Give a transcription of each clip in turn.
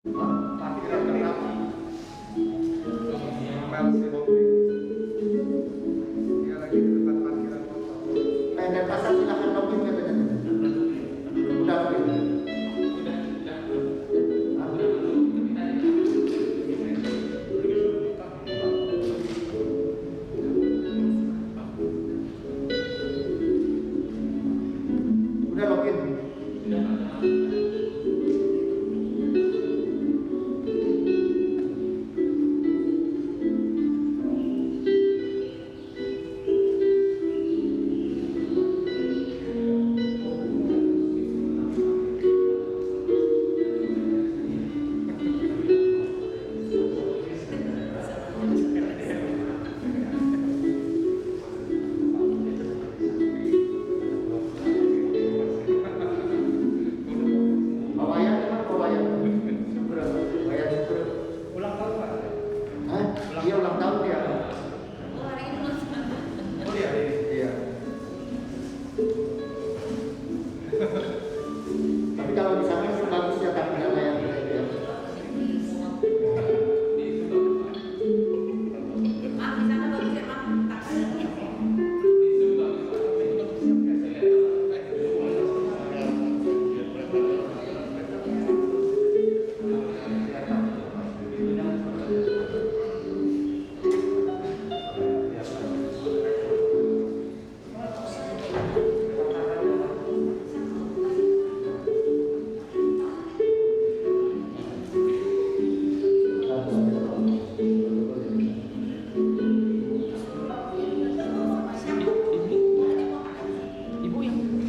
Parkiran Kerapi. Dia lagi di dekat parkiran motor. Dan pasar silakan login katanya. Udah login. Udah login. Dia ulang tahun dia. Oh iya, Iya. Tapi kalau di sana sih bagus ya tapi layar itu ya.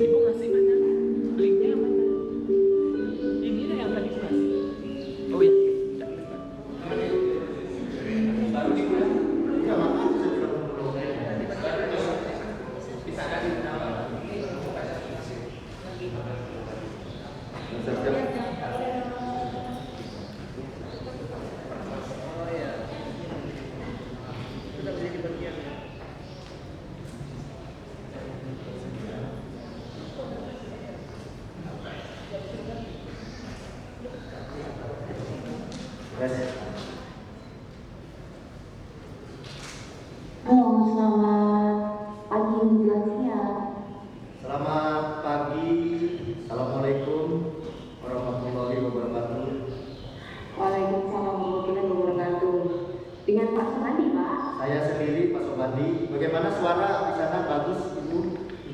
Ibu ngasih mana? Linknya yang mana? Ini yang tadi aku kasih. Oh iya. Ya makanya Halo, selamat pagi menjelang siang. Selamat pagi. Assalamualaikum warahmatullahi wabarakatuh. Waalaikumsalam warahmatullahi wabarakatuh. Dengan Pak Sobandi, Pak? Saya sendiri Pak Sobandi. Bagaimana suara di sana? Bagus, Ibu?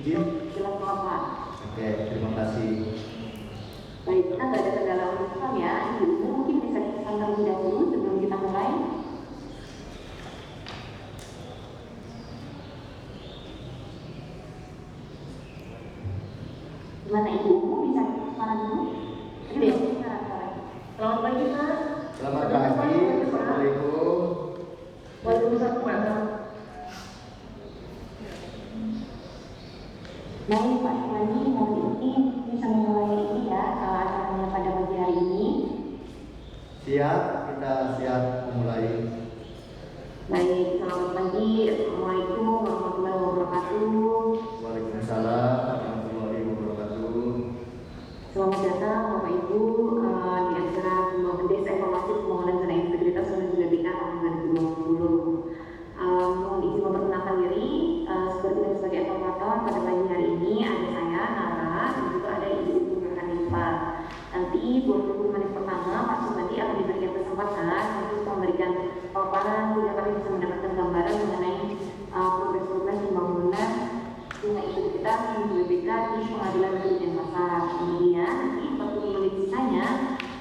Izin? Jelas Pak. Oke, terima kasih. Baik, kita nggak ada kendala urusan ya. Ibu mungkin bisa dipesan terlebih dahulu sebelum kita mulai. Gimana Ibu? Bisa dipesan dulu? Iya, selamat pagi, Pak. Selamat pagi. Assalamualaikum. Waalaikumsalam, Pak. Baik Pak Sobandi, mohon izin bisa memulai ini ya acaranya pada pagi hari ini. Siap, kita siap memulai. Baik, selamat pagi. Assalamualaikum warahmatullahi wabarakatuh. Waalaikumsalam warahmatullahi wabarakatuh. Selamat datang Bapak Ibu di acara Mendes Evaluasi Pembangunan Zona Integritas Menuju BK tahun 2020. Mohon izin memperkenalkan diri seperti yang sebagai evaluator pada pagi hari ini ada saya Nara dan juga ada Ibu Hanifah. Nanti 20 menit pertama Pak Sobandi akan diberikan kesempatan untuk memberikan paparan sehingga kami bisa mendapatkan gambaran mengenai progres-progres pembangunan Zona Integritas Menuju BK di Pengadilan Negeri Denpasar. Kemudian nanti 40 menit sisanya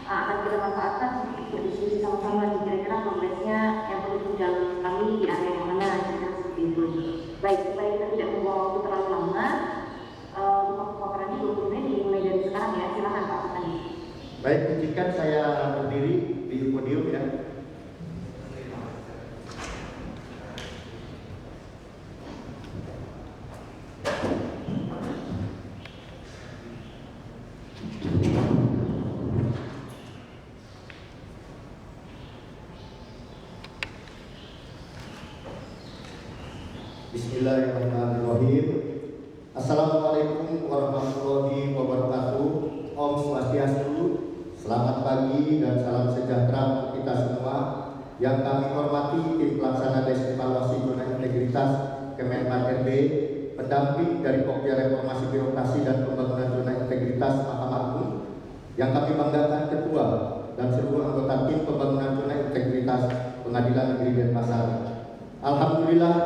akan kita manfaatkan untuk berdiskusi sama-sama di kira-kira progresnya yang perlu dijalankan kami di area yang mana, kira-kira seperti itu. Baik, supaya kita tidak membuang waktu terlalu lama, untuk paparan ini 20 menit dimulai dari sekarang ya. Silakan Pak Sobandi. Baik, izinkan saya berdiri di podium ya. Bismillahirrahmanirrahim. Assalamualaikum warahmatullahi wabarakatuh. Om Swastiastu. Selamat pagi dan salam yang kami hormati tim pelaksana Des Evaluasi Zona Integritas Kemenpan RB, pendamping dari Pokja Reformasi Birokrasi dan Pembangunan Zona Integritas Mahkamah Agung, yang kami banggakan Ketua dan seluruh anggota tim pembangunan zona integritas Pengadilan Negeri Denpasar. Alhamdulillah,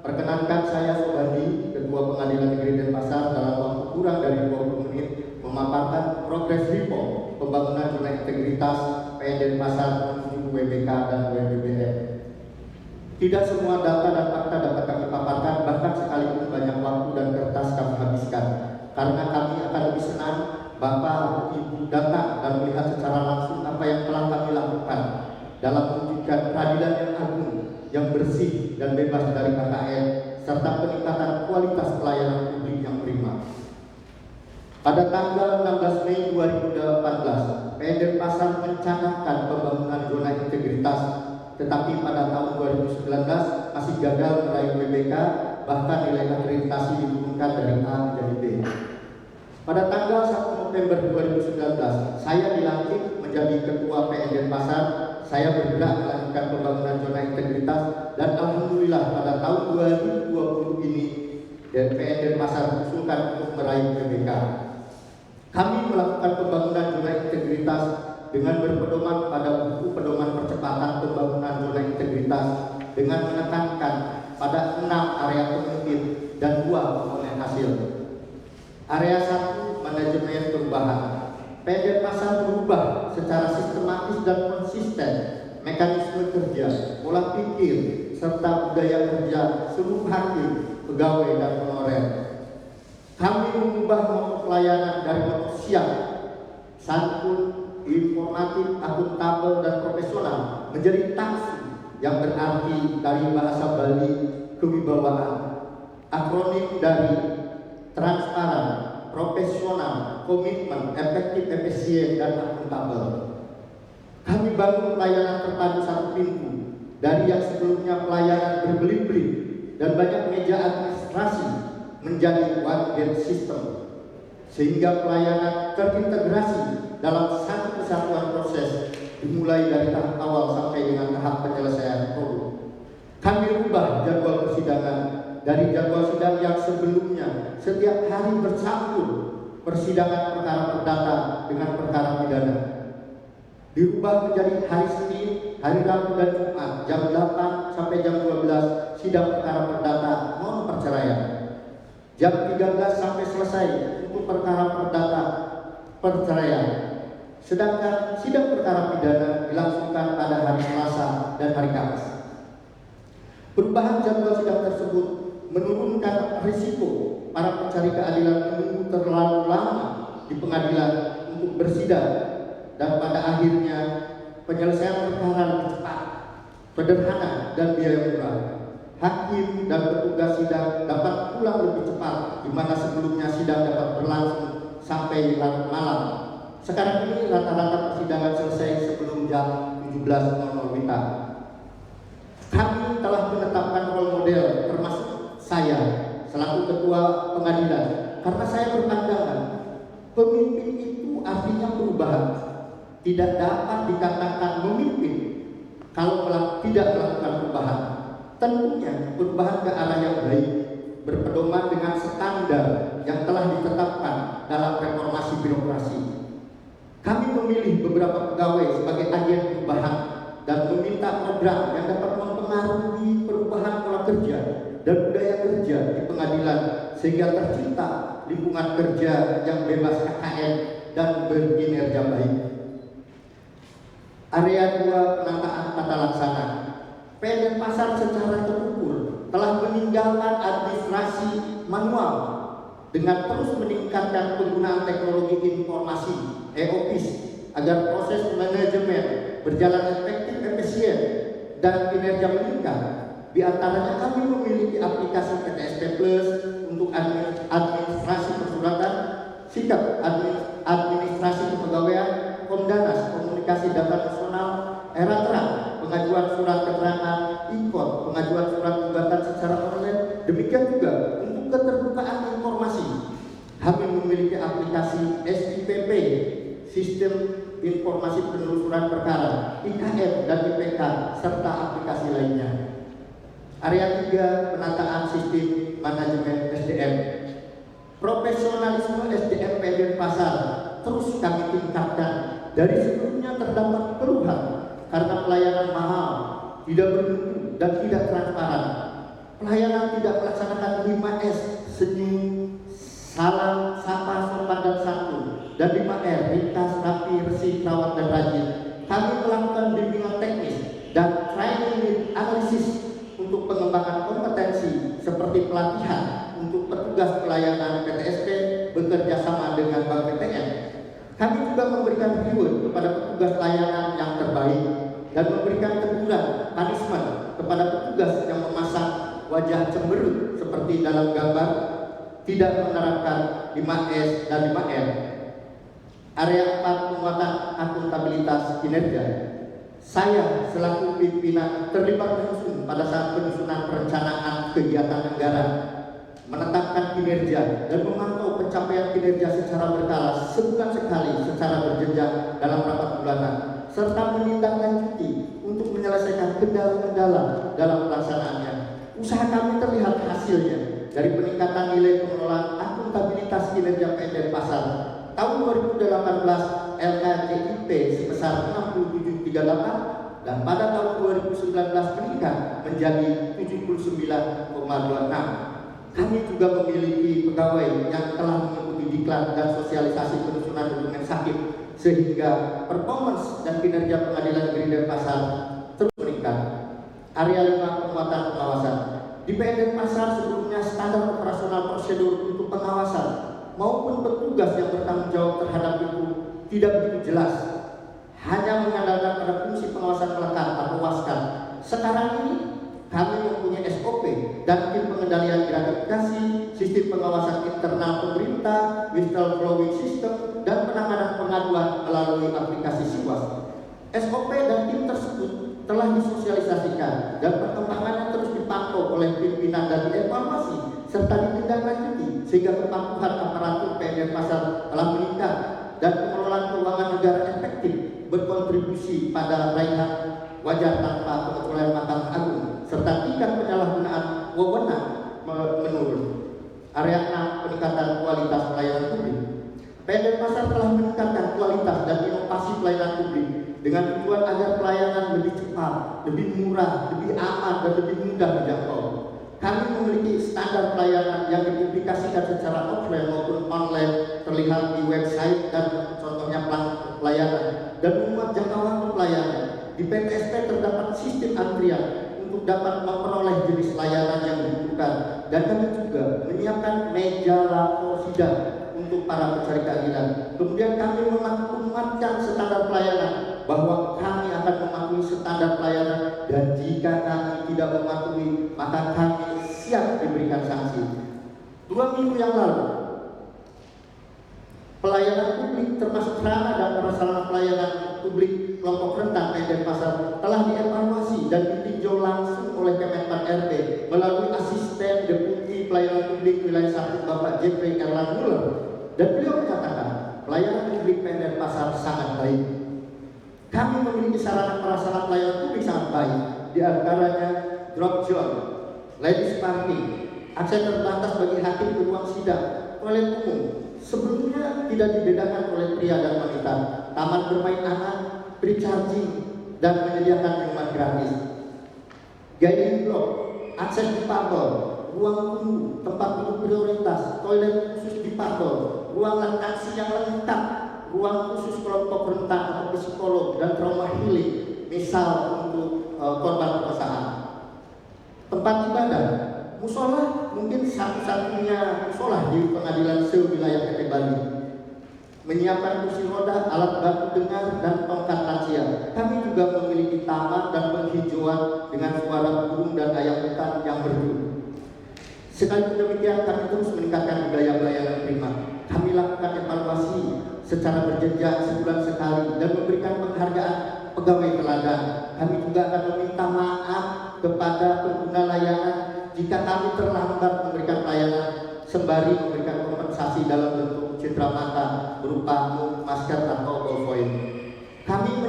perkenankan saya Sobandi, Ketua Pengadilan Negeri Denpasar, dalam waktu kurang dari 20 menit memaparkan progres report pembangunan zona integritas PN Denpasar menuju WBK dan WBBM. Tidak semua data dan fakta dapat kami paparkan, bahkan sekalipun banyak waktu dan kertas kami habiskan, karena kami akan lebih senang Bapak atau Ibu datang dan melihat secara langsung apa yang telah kami lakukan dalam mewujudkan peradilan yang agung, yang bersih dan bebas dari KKN, serta peningkatan kualitas pelayanan publik yang prima. Pada tanggal 16 Mei 2018, PN Denpasar mencanangkan pembangunan zona integritas, tetapi pada tahun 2019 masih gagal meraih WBK, bahkan nilai akreditasi diturunkan dari A menjadi B. Pada tanggal 1 November 2019, saya dilantik menjadi Ketua PN Denpasar. Saya bergerak melanjutkan pembangunan zona integritas, dan alhamdulillah pada tahun 2020 ini PN Denpasar diusulkan untuk meraih WBK. Kami melakukan pembangunan zona integritas dengan berpedoman pada buku pedoman percepatan pembangunan zona integritas dengan menekankan pada 6 area pemimpin dan 2 komponen hasil. Area 1, manajemen perubahan. PN Denpasar berubah secara sistematis dan konsisten mekanisme kerja, pola pikir, serta budaya kerja seluruh hakim, pegawai, dan honorer. Kami mengubah moto pelayanan dari moto siap, santun, informatif, akuntabel, dan profesional menjadi tangsi, yang berarti dari bahasa Bali kewibawaan. Akronim dari transparan, profesional, komitmen, efektif, efisien, dan akuntabel. Kami bangun pelayanan terpadu satu pintu, dari yang sebelumnya pelayanan berbelit-belit dan banyak meja administrasi menjadi one gate system, sehingga pelayanan terintegrasi dalam satu kesatuan proses, dimulai dari tahap awal sampai dengan tahap penyelesaian produk. Kami ubah jadwal persidangan dari jadwal sidang yang sebelumnya setiap hari bercampur persidangan perkara perdata dengan perkara pidana, dirubah menjadi hari Senin, hari Rabu, dan Jumat jam 8 sampai jam 12 sidang perkara perdata non perceraian, jam 13 sampai selesai untuk perkara perdata perceraian, sedangkan sidang perkara pidana dilangsungkan pada hari Selasa dan hari Kamis. Perubahan jadwal sidang tersebut menurunkan risiko para pencari keadilan menunggu terlalu lama di pengadilan untuk bersidang, dan pada akhirnya penyelesaian perkara lebih cepat, sederhana, dan biaya murah. Hakim dan petugas sidang dapat pulang lebih cepat, di mana sebelumnya sidang dapat berlangsung sampai larut malam. Sekarang ini rata-rata persidangan selesai sebelum jam 17.00 WITA. Kami telah menetapkan role model, termasuk saya selaku ketua pengadilan, karena saya berpandangan pemimpin itu artinya perubahan. Tidak dapat dikatakan memimpin kalau tidak melakukan perubahan. Tentunya perubahan ke arah yang baik, berpedoman dengan standar yang telah ditetapkan dalam reformasi birokrasi. Kami memilih beberapa pegawai sebagai agen perubahan dan meminta program yang dapat mempengaruhi perubahan pola kerja dan budaya kerja di pengadilan, sehingga tercipta lingkungan kerja yang bebas KKN dan berkinerja baik. Area 2, penataan tata laksana. PN Denpasar secara terukur telah meninggalkan administrasi manual dengan terus meningkatkan penggunaan teknologi informasi e-office agar proses manajemen berjalan efektif, efisien, dan kinerja meningkat. Di antaranya kami memiliki aplikasi PTSP Plus untuk administrasi persuratan, sikap administrasi kepegawaian, Komdanas, komunikasi data nasional, era terang, pengajuan surat keterangan, e-code, pengajuan surat gugatan secara online. Demikian juga untuk keterbukaan informasi, kami memiliki aplikasi SIPP, Sistem informasi penelusuran perkara, IKM dan IPK, serta aplikasi lainnya. Area 3, penataan sistem manajemen SDM. Profesionalisme SDM Denpasar terus kami tingkatkan. Dari sebelumnya terdapat keluhan karena pelayanan mahal, tidak bermutu dan tidak transparan. Pelayanan tidak melaksanakan 5S, senyum, salam, sapa, sopan dan santun, dan 5R, ringkas, rapi, resik, rawat dan rajin. Kami melakukan bimbingan teknis dan training analisis untuk pengembangan kompetensi seperti pelatihan untuk petugas pelayanan PTSP bekerja sama dengan Bank BTN. Kami juga memberikan reward kepada petugas layanan yang terbaik dan memberikan teguran punishment kepada petugas yang memasang wajah cemberut seperti dalam gambar, tidak menerapkan 5S dan 5R. Area 4, penguatan akuntabilitas kinerja. Saya selaku pimpinan terlibat langsung pada saat penyusunan perencanaan kegiatan negara, menetapkan kinerja dan memantau pencapaian kinerja secara berkala sebulan sekali secara berjenjang dalam rapat bulanan, serta menindaklanjuti untuk menyelesaikan kendala-kendala dalam pelaksanaannya. Usaha kami terlihat hasilnya dari peningkatan nilai pengelolaan akuntabilitas kinerja PN Denpasar. Tahun 2018 LKJIP sebesar 67,38 dan pada tahun 2019 meningkat menjadi 79,26. Kami juga memiliki pegawai yang telah mengikuti diklat dan sosialisasi penyusunan dokumen sakit sehingga performance dan kinerja Pengadilan Negeri Denpasar terus meningkat. Area 5, penguatan pengawasan. Di PN Denpasar sebelumnya standar operasional prosedur untuk pengawasan maupun petugas yang bertanggung jawab terhadap itu tidak begitu jelas, hanya mengandalkan pada fungsi pengawasan melekat atau waskan. Sekarang ini kami mempunyai SOP dan tim pengendalian gratifikasi, sistem pengawasan internal pemerintah, whistleblowing system, dan penanganan pengaduan melalui aplikasi SIWAS. SOP dan tim tersebut telah disosialisasikan dan perkembangannya terus dipantau oleh pimpinan dan dievaluasi serta ditindaklanjuti sehingga kepatuhan aparatur PN Denpasar telah meningkat dan pengelolaan keuangan negara efektif berkontribusi pada raihan wajar tanpa pengecualian Mahkamah Agung serta tingkat penyalahgunaan wewenang menurun. Area 6, peningkatan kualitas pelayanan publik. PN Denpasar telah meningkatkan kualitas dan inovasi pelayanan publik dengan tujuan agar pelayanan lebih cepat, lebih murah, lebih aman dan lebih mudah dijangkau. Kami memiliki standar pelayanan yang dipublikasikan secara offline maupun online, terlihat di website dan contohnya pelayanan dan memuat jangka waktu pelayanan. Di PTSP terdapat sistem antrian untuk dapat memperoleh jenis layanan yang dibutuhkan, dan kami juga menyiapkan meja lapor sidang untuk para pencari keadilan. Kemudian kami memuatkan standar pelayanan bahwa kami akan mematuhi standar pelayanan dan jika kami tidak mematuhi maka kami siap diberikan sanksi. 2 minggu yang lalu pelayanan publik termasuk sarana dan prasarana pelayanan publik kelompok rentan PN Denpasar telah dievaluasi dan ditinjau langsung oleh Kemenpan RB melalui asisten deputi pelayanan publik wilayah 1 Bapak Jeffrey Erlang Muller, dan beliau menyatakan pelayanan publik PN Denpasar sangat baik. Kami memiliki sarana prasarana pelayanan publik sangat baik, di antaranya drop zone, ladies parking, akses terbatas bagi hakim ke ruang sidang, toilet umum. Sebelumnya tidak dibedakan oleh pria dan wanita, taman bermain anak, free charging, dan menyediakan minuman gratis. Guiding block, akses difabel, ruang tunggu, tempat duduk prioritas, toilet khusus difabel, ruang laktasi yang lengkap, ruang khusus kelompok rentan atau psikolog dan trauma healing, misal untuk korban perkosaan. Tempat ibadah, musola mungkin satu-satunya musola di pengadilan se-wilayah PT Bali. Menyiapkan kursi roda, alat bantu dengar, dan tongkat lansia. Kami juga memiliki taman dan penghijauan dengan suara burung dan ayam hutan yang merdu. Sekalipun demikian, kami terus meningkatkan budaya pelayanan prima. Kami lakukan evaluasi secara berjenjang sebulan sekali dan memberikan penghargaan pegawai teladan. Kami juga akan meminta maaf kepada pengguna layanan jika kami terlambat memberikan pelayanan, sembari memberikan kompensasi dalam bentuk cindera mata berupa masker atau ballpoint.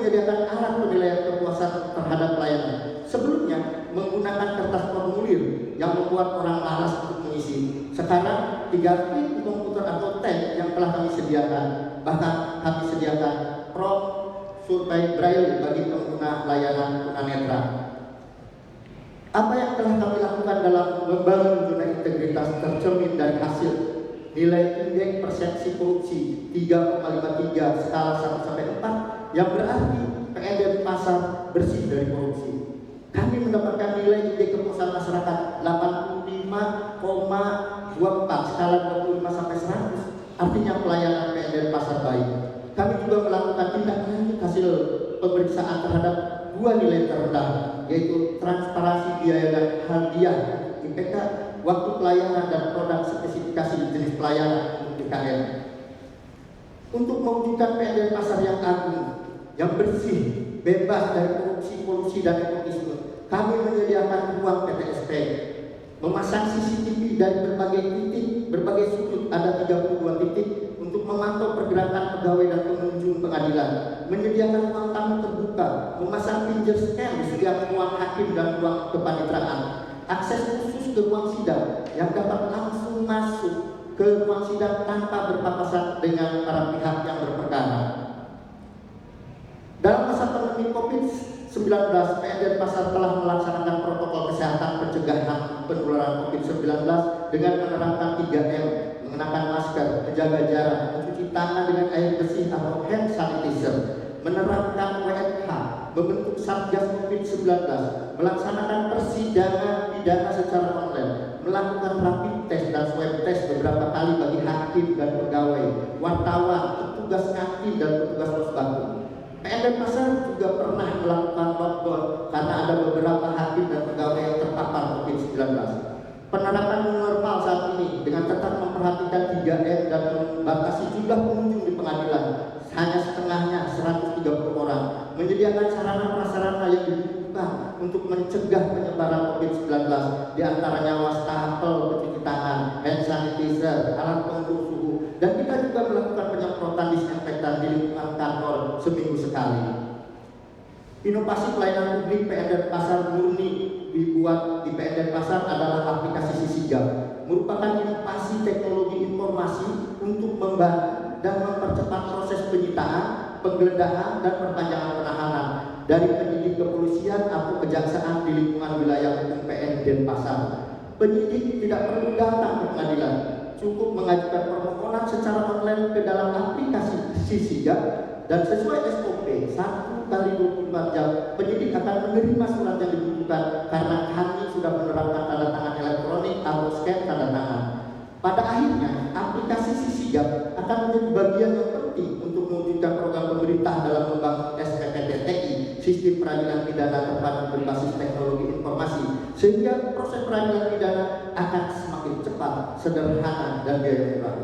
menyediakan alat penilaian kepuasan terhadap pelayanan. Sebelumnya menggunakan kertas formulir yang membuat orang malas untuk mengisi. Sekarang 3 klik komputer atau tab yang telah kami sediakan. Bahkan kami sediakan prompt survei braille bagi pengguna layanan tunanetra. Apa yang telah kami lakukan dalam membangun zona integritas tercermin dari hasil nilai indeks persepsi korupsi 3,53 skala 1 sampai 4 yang berarti PN Denpasar bersih dari korupsi. Kami mendapatkan nilai indeks kepuasan masyarakat 85,24 skala 25 sampai 100, artinya pelayanan PN Denpasar baik. Kami juga melakukan tindak lanjut hasil pemeriksaan terhadap 2 nilai terendah, yaitu transparansi biaya dan hadiah IPK, waktu pelayanan dan produk spesifikasi jenis pelayanan untuk PKN. Untuk mewujudkan PN Denpasar yang agung, yang bersih, bebas dari korupsi, kolusi dan nepotisme, kami menyediakan ruang PTSP, memasang CCTV dari berbagai titik, berbagai sudut, ada 32 titik untuk memantau pergerakan pegawai dan pengunjung pengadilan, menyediakan ruang tamu terbuka, memasang finger scan di setiap ruang hakim dan ruang kepaniteraan, akses khusus ke ruang sidang yang dapat langsung masuk ke ruang sidang tanpa berpapasan dengan para pihak yang berperkara. Dalam masa pandemi COVID-19, PN Denpasar telah melaksanakan protokol kesehatan pencegahan penularan COVID-19 dengan menerapkan 3M, mengenakan masker, menjaga jarak, mencuci tangan dengan air bersih atau hand sanitizer, menerapkan WFH, membentuk Satgas COVID-19, melaksanakan persidangan pidana secara online, melakukan rapid test dan swab test beberapa kali bagi hakim dan pegawai, wartawan, petugas kantin dan petugas posbatu. PN Denpasar juga pernah melakukan lockdown karena ada beberapa hakim dan pegawai yang terpapar COVID-19. Penerapan new normal saat ini dengan tetap memperhatikan 3M dan membatasi jumlah pengunjung di pengadilan hanya setengahnya 130 orang, menyediakan sarana-prasarana yang dibutuhkan untuk mencegah penyebaran COVID-19, diantaranya wastafel, pencuci tangan, hand sanitizer, alat pengukur suhu, dan kita juga melakukan penyemprotan disinfektan di lingkungan kantor seminggu sekali. Inovasi pelayanan publik PN Denpasar murni dibuat di PN Denpasar adalah aplikasi Sisigap, merupakan inovasi teknologi informasi untuk membantu dan mempercepat proses penyitaan, penggeledahan, dan perpanjangan penahanan dari penyidik kepolisian atau kejaksaan di lingkungan wilayah hukum PN Denpasar. Penyidik tidak perlu datang ke pengadilan, cukup mengajukan permohonan secara online ke dalam aplikasi Sisigap dan sesuai SOP 1 kali 24 jam penyidik akan menerima surat yang dibutuhkan karena kami sudah menerapkan tanda tangan elektronik atau scan tanda tangan. Pada akhirnya, aplikasi Sisigap akan menjadi bagian yang penting untuk mewujudkan program pemerintah dalam membangun SPPTTI, Sistem Peradilan Pidana Terpadu Berbasis Teknologi Informasi, sehingga proses peradilan pidana akan semakin cepat, sederhana, dan biaya murah.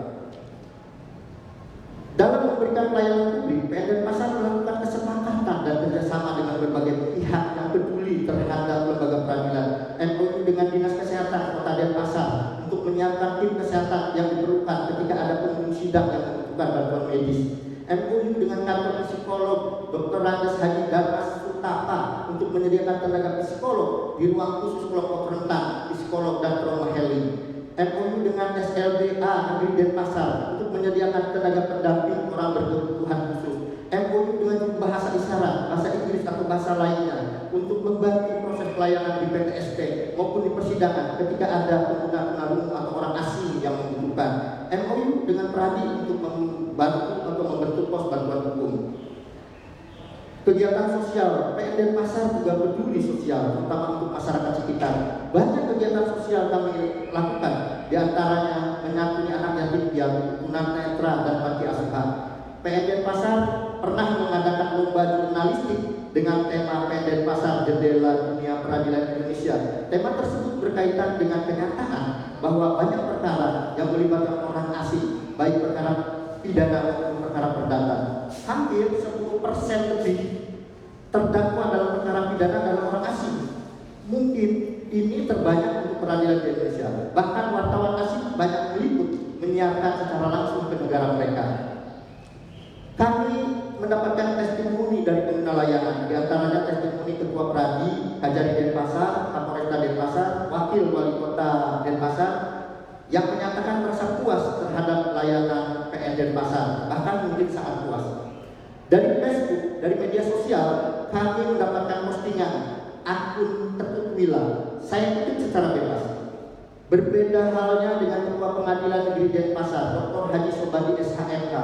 Dalam memberikan pelayanan publik, PN Denpasar melakukan kesepakatan dan kerjasama dengan berbagai pihak yang peduli terhadap lembaga peradilan, MOU dengan Dinas Kesehatan Kota Denpasar untuk menyiapkan tim kesehatan yang diperlukan ketika ada pengunjung sidang yang membutuhkan bantuan medis, MOU dengan kantor psikolog Dr. Randes Haji Darmas Sutapa untuk menyediakan tenaga psikolog di ruang khusus kelompok rentan, psikolog dan trauma healing, MOU dengan SLBA Negeri Denpasar untuk menyediakan tenaga pendamping orang berkebutuhan khusus, MOU dengan bahasa isyarat, bahasa Inggris atau bahasa lainnya untuk membantu proses pelayanan di PTSP maupun di persidangan ketika ada pengguna tunarungu atau orang asing yang membutuhkan, MOU dengan Pradi untuk membantu atau membentuk pos bantuan hukum. Kegiatan sosial, PN Denpasar juga peduli sosial, terutama untuk masyarakat sekitar. Banyak kegiatan sosial kami lakukan, diantaranya menyantuni anak yatim piatu, tunanetra, dan panti asuhan. PN Denpasar pernah mengadakan lomba jurnalistik dengan tema PN Denpasar Jendela Dunia Peradilan Indonesia. Tema tersebut berkaitan dengan kenyataan bahwa banyak perkara yang melibatkan orang asing, baik perkara pidana maupun perkara perdata. Hampir 10% lebih terdakwa dalam perkara pidana adalah orang asing. Mungkin ini terbanyak untuk peradilan di Indonesia. Bahkan wartawan asing banyak meliput, menyiarkan secara langsung ke negara mereka. Kami mendapatkan testimoni dari pengguna pelayanan. Di antaranya testimoni Ketua Pradi, Kajari Denpasar, Kapolresta Denpasar, Wakil Wali Kota Denpasar yang menyatakan merasa puas terhadap layanan PN Denpasar, bahkan mungkin sangat puas. Dari Facebook, dari media sosial, kami mendapatkan postingan akun Ketut Wila. Saya kutip secara bebas. Berbeda halnya dengan Ketua Pengadilan Negeri Denpasar, Dr. Haji Sobandi SHMK.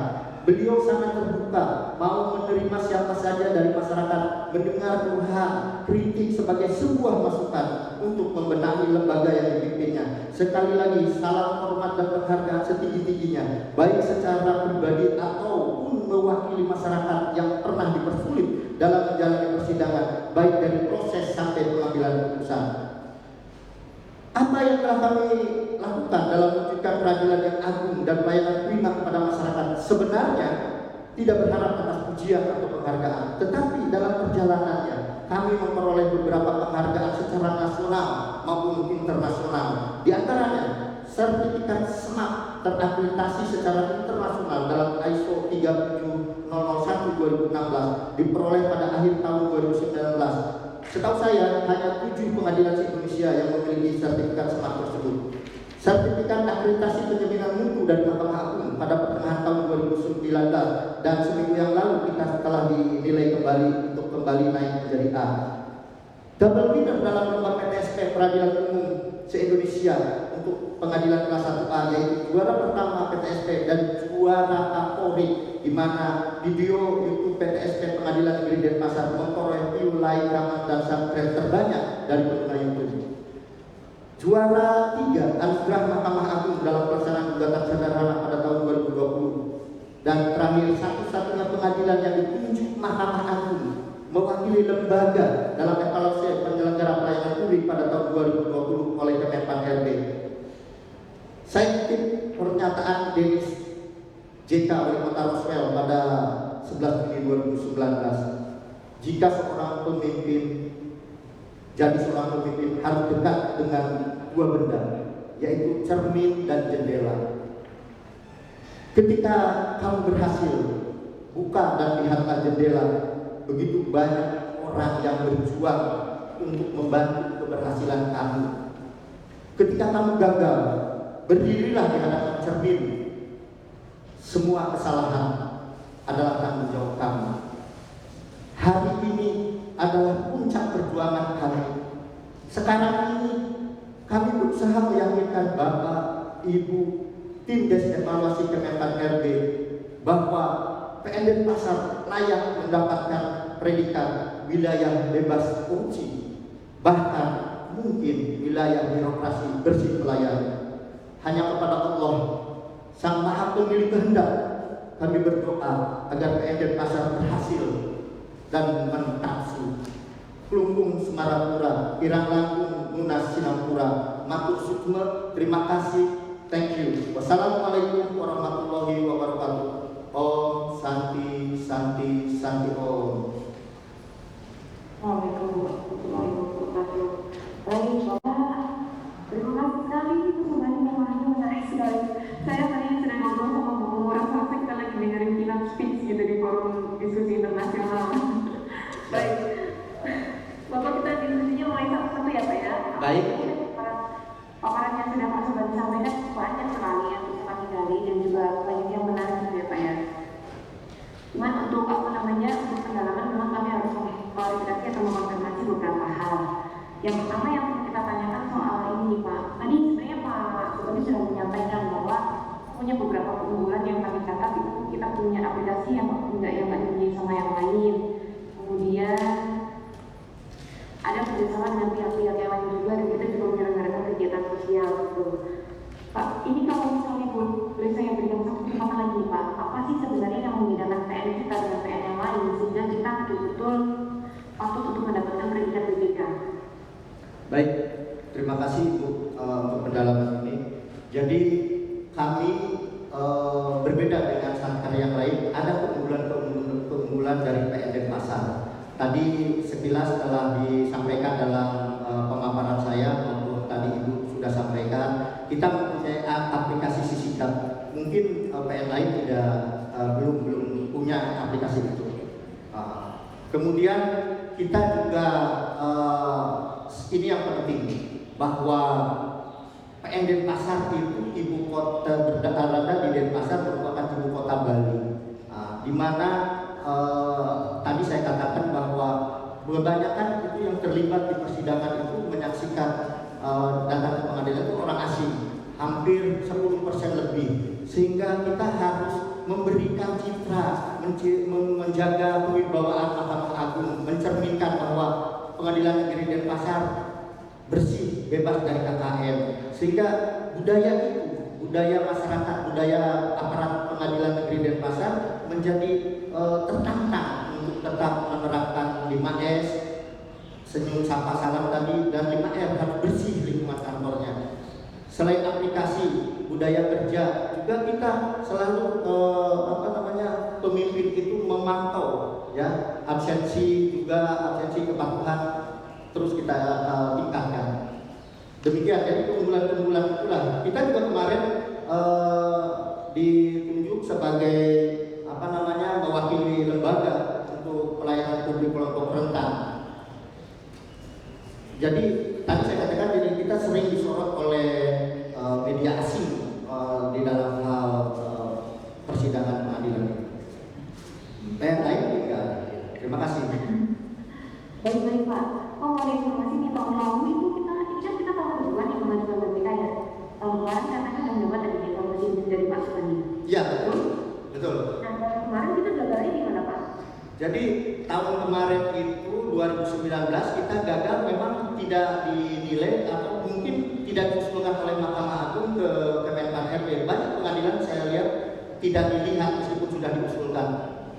Beliau sangat terbuka, mau menerima siapa saja dari masyarakat, mendengar keluhan, kritik sebagai sebuah masukan untuk membenahi lembaga yang dipimpinnya. Sekali lagi, salam hormat dan penghargaan setinggi-tingginya, baik secara pribadi ataupun mewakili masyarakat yang pernah dipersulit dalam menjalani persidangan, baik dari proses sampai pengambilan keputusan. Apa yang telah kami lakukan dalam mewujudkan peradilan yang agung dan pelayanan prima kepada masyarakat sebenarnya tidak berharap atas pujian atau penghargaan, tetapi dalam perjalanannya kami memperoleh beberapa penghargaan secara nasional maupun internasional. Di antaranya sertifikat SMAP terakreditasi secara internasional dalam ISO 37001/2016 diperoleh pada akhir tahun 2019. Setahu saya hanya 7 pengadilan se-Indonesia yang memiliki sertifikat SMAP tersebut. Sertifikat akreditasi penjaminan mutu dari Mahkamah Agung pada pertengahan tahun 2019 dan seminggu yang lalu kita telah dinilai kembali untuk kembali naik menjadi A. Double winner dalam lomba PTSP Peradilan Umum se-Indonesia untuk pengadilan kelas 1A, yaitu juara pertama PTSP dan juara Kapolri, di mana video YouTube PTSP Pengadilan Negeri Denpasar memperoleh view, like, comment, dan subscribe terbanyak dari pengguna YouTube. Juara 3 anugerah Mahkamah Agung dalam pelaksanaan gugatan sederhana pada tahun 2020. Dan terakhir, satu-satunya pengadilan yang ditunjuk Mahkamah Agung mewakili lembaga dalam evaluasi penyelenggara pelayanan publik pada tahun 2020 oleh Kemenpan RB. Saya kutip pernyataan Denis JK Wali Kota Roswell pada 11 Juni 2019. Jika seorang pemimpin harus dekat dengan dua benda, yaitu cermin dan jendela. Ketika kamu berhasil buka dan lihatlah jendela, begitu banyak orang yang berjuang untuk membantu keberhasilan kamu. Ketika kamu gagal, berdirilah di hadapan cermin. Semua kesalahan adalah tanggung jawab kamu. Hari ini adalah puncak perjuangan kami. Sekarang ini kami berusaha meyakinkan Bapak, Ibu, tim Des Evaluasi Kemenpan RB bahwa PN Denpasar layak mendapatkan predikat wilayah bebas korupsi, bahkan mungkin wilayah birokrasi bersih pelayanan. Hanya kepada Allah, Sang Maha Pemilik kehendak, kami berdoa agar PN Denpasar berhasil dan mentaksu. Kelungkung Semarapura, Pirang Langkung, Munas Sinampura, Matur Sukma, terima kasih, thank you. Wassalamualaikum warahmatullahi wabarakatuh. Om Santi Santi Santi Om. Waalaikumsalam warahmatullahi wabarakatuh. Baik, Bapak, terima kasih sekali, itu semuanya menarik sekali. Saya tadi sedang ngobrol sama Bu Rasa, kita lagi dengerin keynote speech gitu di forum diskusi internasional. Baik, Bapak, kita diskusinya mulai satu-satu ya Pak ya. Baik. Paparan yang sudah Pak Sobat sampaikan banyak sekali yang bisa kami gali dan juga banyak yang menarik juga ya Pak ya. Cuman untuk untuk pendalaman memang kami harus mengklarifikasi atau mengonfirmasi beberapa hal. Yang pertama yang kita tanyakan soal ini Pak. Tadi sebenarnya Pak Sobat sudah menyampaikan bahwa punya beberapa keunggulan yang kami catat itu kita punya aplikasi yang enggak dimiliki sama yang lain. Kemudian ada kerjasama dengan pihak-pihak yang lain juga dan kita juga menyelenggarakan kegiatan sosial gitu. Pak, ini kalau misalnya boleh saya berikan satu kesempatan lagi Pak, apa sih sebenarnya yang membedakan PN kita dengan PN yang lain sehingga kita betul-betul patut untuk mendapatkan predikat BPK? Baik, terima kasih Bu untuk pendalaman ini. Jadi kami berbeda dengan sangkar yang lain, ada keunggulan dari PN Denpasar. Tadi sekilas telah disampaikan dalam pemaparan saya maupun tadi Ibu sudah sampaikan, kita mempunyai aplikasi Sisikap. Mungkin PN lain belum punya aplikasi itu. Kemudian kita juga ini yang penting, bahwa PN Denpasar itu ibu kota berada di Denpasar, merupakan ibu kota Bali, di mana tadi saya katakan bahwa kebanyakan itu yang terlibat di persidangan itu menyaksikan datang ke pengadilan itu orang asing, hampir 10% lebih, sehingga kita harus memberikan citra, menjaga kewibawaan Mahkamah Agung, mencerminkan bahwa Pengadilan Negeri Denpasar bersih, bebas dari KKN, sehingga budaya itu, budaya masyarakat, budaya aparat Pengadilan Negeri Denpasar menjadi tertantang untuk tetap menerapkan 5S, senyum, sapa, salam tadi, dan 5R, harus bersih lingkungan kantornya. Selain aplikasi budaya kerja, juga kita selalu pemimpin itu memantau ya absensi, juga absensi kepatuhan terus kita tingkatkan. Demikian, jadi keunggulan-keunggulan itulah. Kita juga kemarin ditunjuk sebagai mewakili lembaga untuk pelayanan publik kelompok rentan. Jadi tadi saya katakan diri kita sering disorot oleh media asing di dalam hal persidangan pengadilan. Yang lain tidak. Terima kasih. Baik Pak. Oh, ada informasi nih, tahun lalu itu kita tahu kedua nih pengadilan BPK ya. Tahun kemarin katanya ada dapat ada informasi dari Pak Sugandi. Iya, betul. Nah, kemarin kita gagalnya di mana Pak? Jadi tahun kemarin itu 2019 kita gagal, memang tidak dinilai atau mungkin tidak diusulkan oleh Mahkamah Agung ke Kemenpan RB. Banyak pengadilan saya lihat tidak dilihat meskipun sudah diusulkan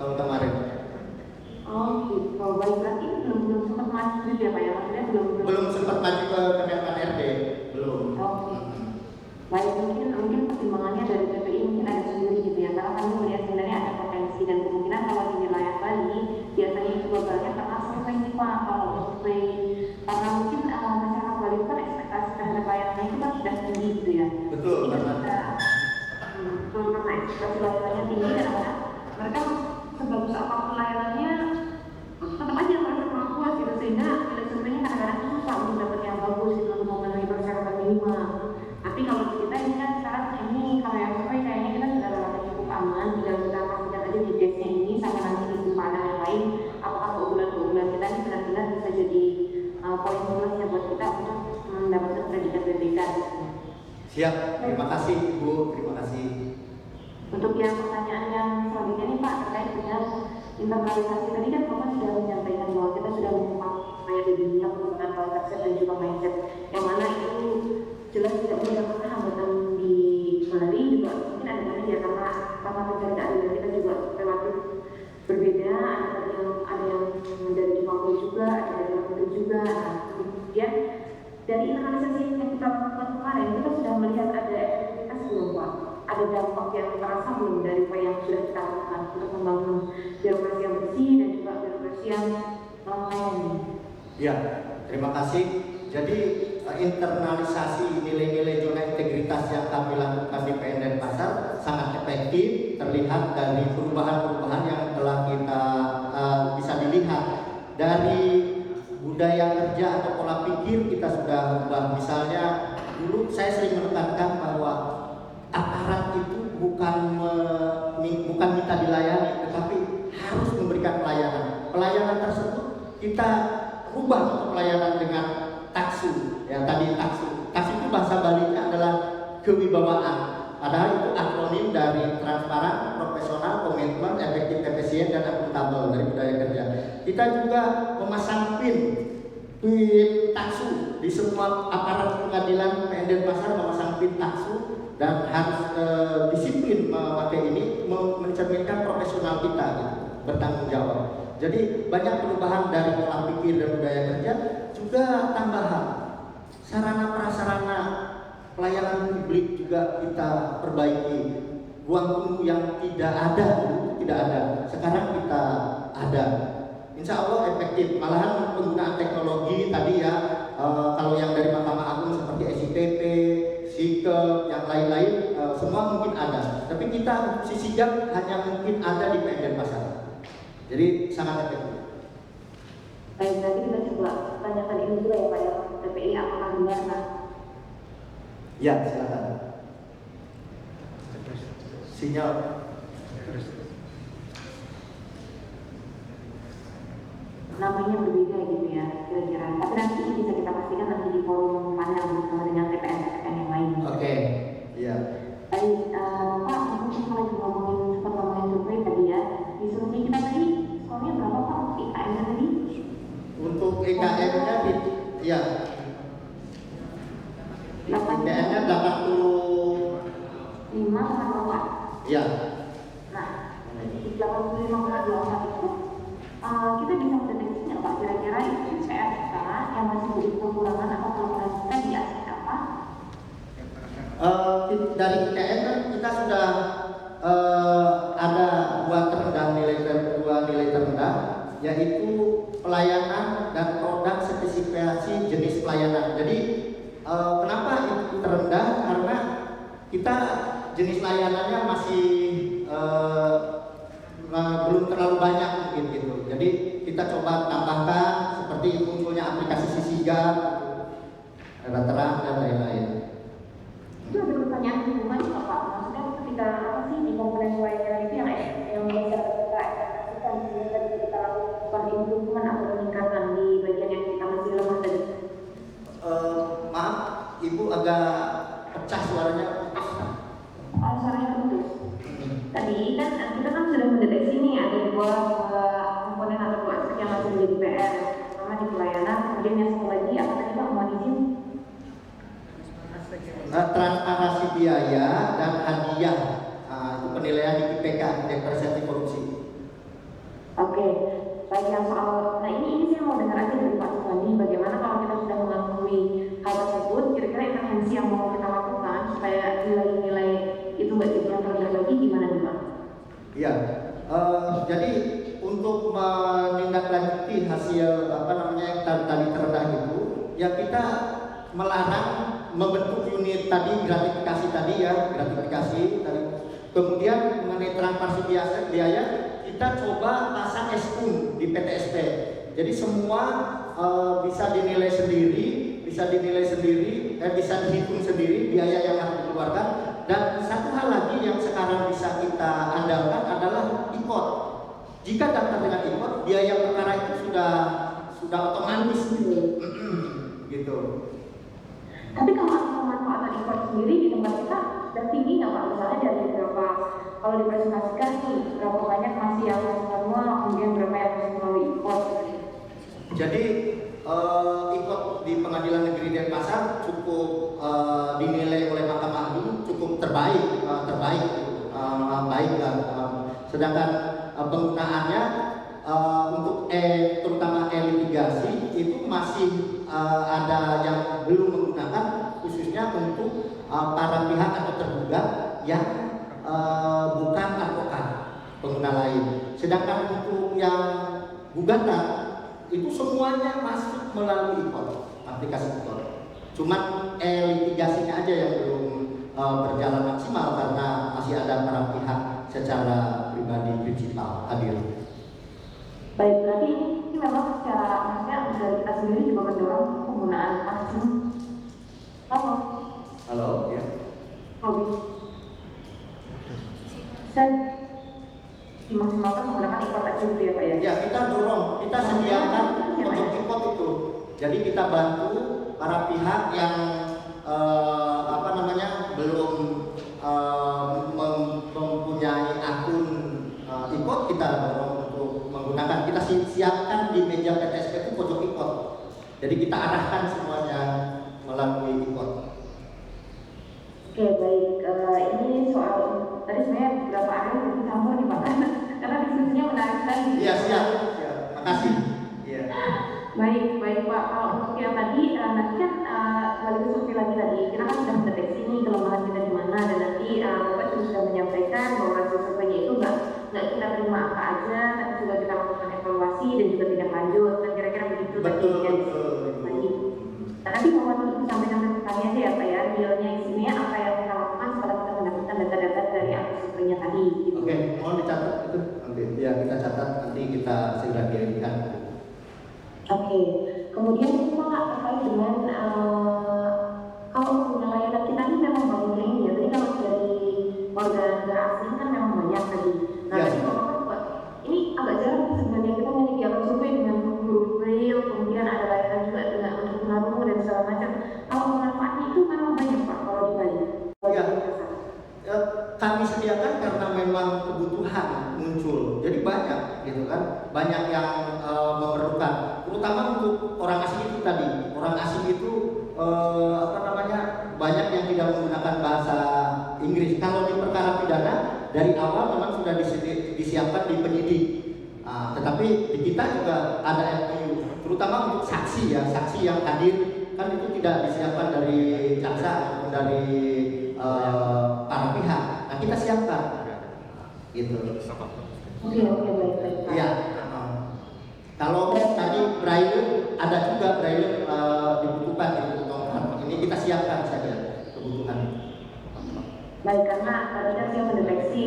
tahun kemarin. Oh gitu, baik, berarti belum sempat maju gitu ya Pak ya? Maksudnya belum sempat maju ke Kemenpan RB, belum. Oke. Baik, mungkin pertimbangannya dari PPI mungkin ada sendiri gitu ya, karena kami melihat sebenarnya ada potensi dan kemungkinan kalau di wilayah Bali biasanya itu gagalnya karena survei nih Pak, kalau survei karena mungkin masyarakat Bali itu kan ekspektasi terhadap layanannya itu kan sudah tinggi gitu ya. Betul, karena ekspektasi layanannya tinggi dan mereka sebagus apapun layanannya tetap aja merasa kurang puas gitu, sehingga nilai surveinya kadang-kadang susah untuk dapat yang bagus gitu, untuk memenuhi persyaratan minimal. Tapi kalau kita ini kan sekarang ini kalau yang survei kayaknya kita sudah relatif cukup aman, tinggal kita pastikan aja di testnya ini sama nanti di simpanan yang lain, apakah keunggulan kita ini benar-benar bisa jadi poin plus ya buat kita untuk mendapatkan predikat BPK. Siap, terima kasih Ibu, terima kasih. Untuk yang pertanyaan yang selanjutnya nih Pak, terkait dengan internalisasi, tadi kan Bapak sudah menyampaikan bahwa kita sudah mengupayakan di dunia menggunakan konsep dan juga mindset, yang mana itu jelas tidak mudah karena hambatan di Bali juga mungkin ada ya, karena pencari keadilan kita juga relatif berbeda, ada yang dari Papua juga, ada dari Papua juga. Kemudian dari internalisasi yang kita lakukan kemarin, kita sudah melihat ada efektivitas belum Pak? Ada dampak yang terasa belum dari apa yang sudah kita lakukan untuk membangun birokrasi yang bersih dan juga birokrasi yang melayani? Ya, terima kasih. Jadi internalisasi nilai-nilai zona integritas yang kami lakukan di PN Denpasar sangat efektif, terlihat dari perubahan-perubahan yang telah kita bisa dilihat dari budaya kerja atau pola pikir kita sudah ubah. Misalnya dulu saya sering menekankan bahwa aparat itu bukan minta dilayani, tetapi harus memberikan pelayanan. Pelayanan tersebut kita rubah untuk pelayanan dengan taksu. Ya tadi taksu itu bahasa Balinya adalah kewibawaan. Padahal itu akronim dari transparan, profesional, komitmen, efektif, efisien, dan akuntabel dari budaya kerja. Kita juga memasang pin taksu di semua aparat pengadilan PN Denpasar, memasang pin taksu dan harus disiplin memakai ini, mencerminkan profesional kita gitu, bertanggung jawab. Jadi banyak perubahan dari pola pikir dan budaya kerja, juga tambahan sarana prasarana pelayanan publik juga kita perbaiki. Ruang tunggu yang tidak ada sekarang kita ada. Insya Allah efektif. Malahan penggunaan teknologi tadi ya, kalau yang dari Mahkamah Agung seperti SITP, SIKE, yang lain-lain semua mungkin ada. Tapi kita sisi sigap hanya mungkin ada di PN Denpasar. Jadi sangat efektif. Baik, nanti kita coba tanyakan ini juga ya Pak ya, TPI apakah benar Pak? Ya, silakan. Sinyal. Namanya berbeda gitu ya, kira-kira. Tapi nanti bisa kita pastikan nanti di forum panel bersama dengan TPN-TPN yang lain. Oke, iya. Baik, Pak, mungkin kalau lagi sempat ngomongin survei tadi ya, di survei kita tadi skornya berapa Pak IKM-nya tadi? Untuk IKM-nya, ya, IKM-nya 5 sama Pak. ya. Nah, di 85,24 itu kita bisa mendeteksi nggak Pak kira-kira itu PSK yang masih jadi kekurangan atau kelemahan kita di aspek apa? Dari IKM kan kita sudah ada dua nilai terendah, yaitu pelayanan dan produk spesifikasi jenis pelayanan. Jadi kenapa itu terendah? Karena kita jenis layanannya masih belum terlalu banyak mungkin gitu. Jadi kita coba tambahkan seperti munculnya aplikasi Sisiga, ada terang dan lain-lain. Itu ada pertanyaan hubungan nggak Pak? Maksudnya ketika apa sih di komponen layanan itu yang bisa kita ekspektasikan sehingga kita lakukan improvement atau peningkatan di bagian yang kita masih lemah tadi? Maaf, Ibu agak pecah suaranya. Suaranya putus. Tadi kan kita kan sudah mendeteksi nih ada dua komponen atau dua aspek yang masih menjadi PR. Pertama di pelayanan, kemudian yang satu lagi apa tadi Pak? Mohon izin. Transparansi biaya dan hadiah, itu penilaian di IPK, indeks persepsi korupsi. Oke, baik yang soal, nah ini saya mau dengar aja dari Pak Sumandi, bagaimana kalau kita sudah mengakui hal tersebut, kira-kira intervensi yang mau kita lakukan supaya nilai-nilai itu nggak jadi yang terendah lagi gimana nih Pak? Iya, jadi untuk menindaklanjuti hasil yang tadi terendah itu, ya kita melarang membentuk unit tadi gratifikasi tadi. Kemudian mengenai transparansi biaya kita coba pasang SPUN di PTSP. Jadi semua bisa dinilai sendiri, bisa dihitung sendiri biaya yang harus dikeluarkan. Dan satu hal lagi yang sekarang bisa kita andalkan adalah IKOT. Jika daftar dengan IKOT, biaya perkara itu sudah otomatis gitu. Tapi kalau pemanfaatan import sendiri di tempat kita sudah tinggi nggak Pak? Misalnya dari berapa, kalau dipresentasikan nih berapa banyak masih yang manual, kemudian berapa yang masih melalui import? Jadi ikut di Pengadilan Negeri Denpasar cukup dinilai oleh Mahkamah Agung cukup terbaik, baik. Sedangkan penggunaannya untuk terutama litigasi itu masih ada yang belum menggunakan, khususnya untuk para pihak atau tergugat yang bukan advokat pengguna lain. Sedangkan untuk yang gugatan itu semuanya masuk melalui aplikasi IKOT. Cuman litigasinya aja yang belum berjalan maksimal karena masih ada para pihak secara pribadi prinsipal hadir. Baik, berarti ini memang secara maksudnya dari kita sendiri juga mendorong penggunaan vaksin. Halo, ya. Hobi. Dan dimaksimalkan menggunakan IKOT aja gitu ya Pak ya? Ya, kita dorong, kita sediakan untuk IKOT itu. Jadi kita bantu para pihak yang belum mempunyai akun IKOT, kita dorong untuk menggunakan. Kita siapkan di meja PTSP itu pojok IKOT. Jadi kita arahkan semuanya melalui IKOT. Oke, baik. Ini soal tadi sebenarnya beberapa area lebih campur nih Pak, karena diskusinya menarik sekali. Iya, siap. Makasih. Iya. Baik Pak. Kalau untuk yang tadi, nanti kan kembali ke survei lagi tadi, kita kan sudah mendeteksi nih kelemahan kita di mana, dan nanti Bapak juga sudah menyampaikan bahwa hasil surveinya itu nggak kita terima apa aja, tapi juga kita lakukan evaluasi dan juga tidak lanjut. Dan kira-kira begitu tadi yang baik. Nanti mohon disampaikan ke kami aja ya Pak ya, realnya isinya apa yang kita lakukan setelah kita mendapatkan data-data dari hasil surveinya tadi. Gitu. Oke, mohon dicatat itu. Ya, kita catat nanti kita segera kirimkan. Kemudian kita terkait dengan kalau pengguna layanan kita ini memang banyak yang ini ya. Tadi kalau dari warga negara asing kan memang banyak tadi. Nah, Ya. tadi Bapak buat ini agak jarang sebenarnya kita menyediakan survei dengan huruf braille, kemudian ada layanan juga dengan untuk tunarungu dan segala macam. Kalau manfaatnya itu memang banyak Pak kalau di Bali. Ya. Kami sediakan karena memang kebutuhan muncul, jadi banyak gitu kan, banyak yang memerlukan, terutama untuk orang asing itu tadi. Orang asing itu banyak yang tidak menggunakan bahasa Inggris. Kalau di perkara pidana dari awal memang sudah disiapkan di penyidik. Tetapi di kita juga ada MOU, terutama untuk saksi ya, saksi yang hadir kan itu tidak disiapkan dari jaksa ataupun dari para pihak. Nah, kita siapkan gitu. Oke, baik. Iya. Kalau tadi braille ada juga braille dibutuhkan di tongkat. Ini kita siapkan saja kebutuhan. Baik, karena tadi kan saya mendeteksi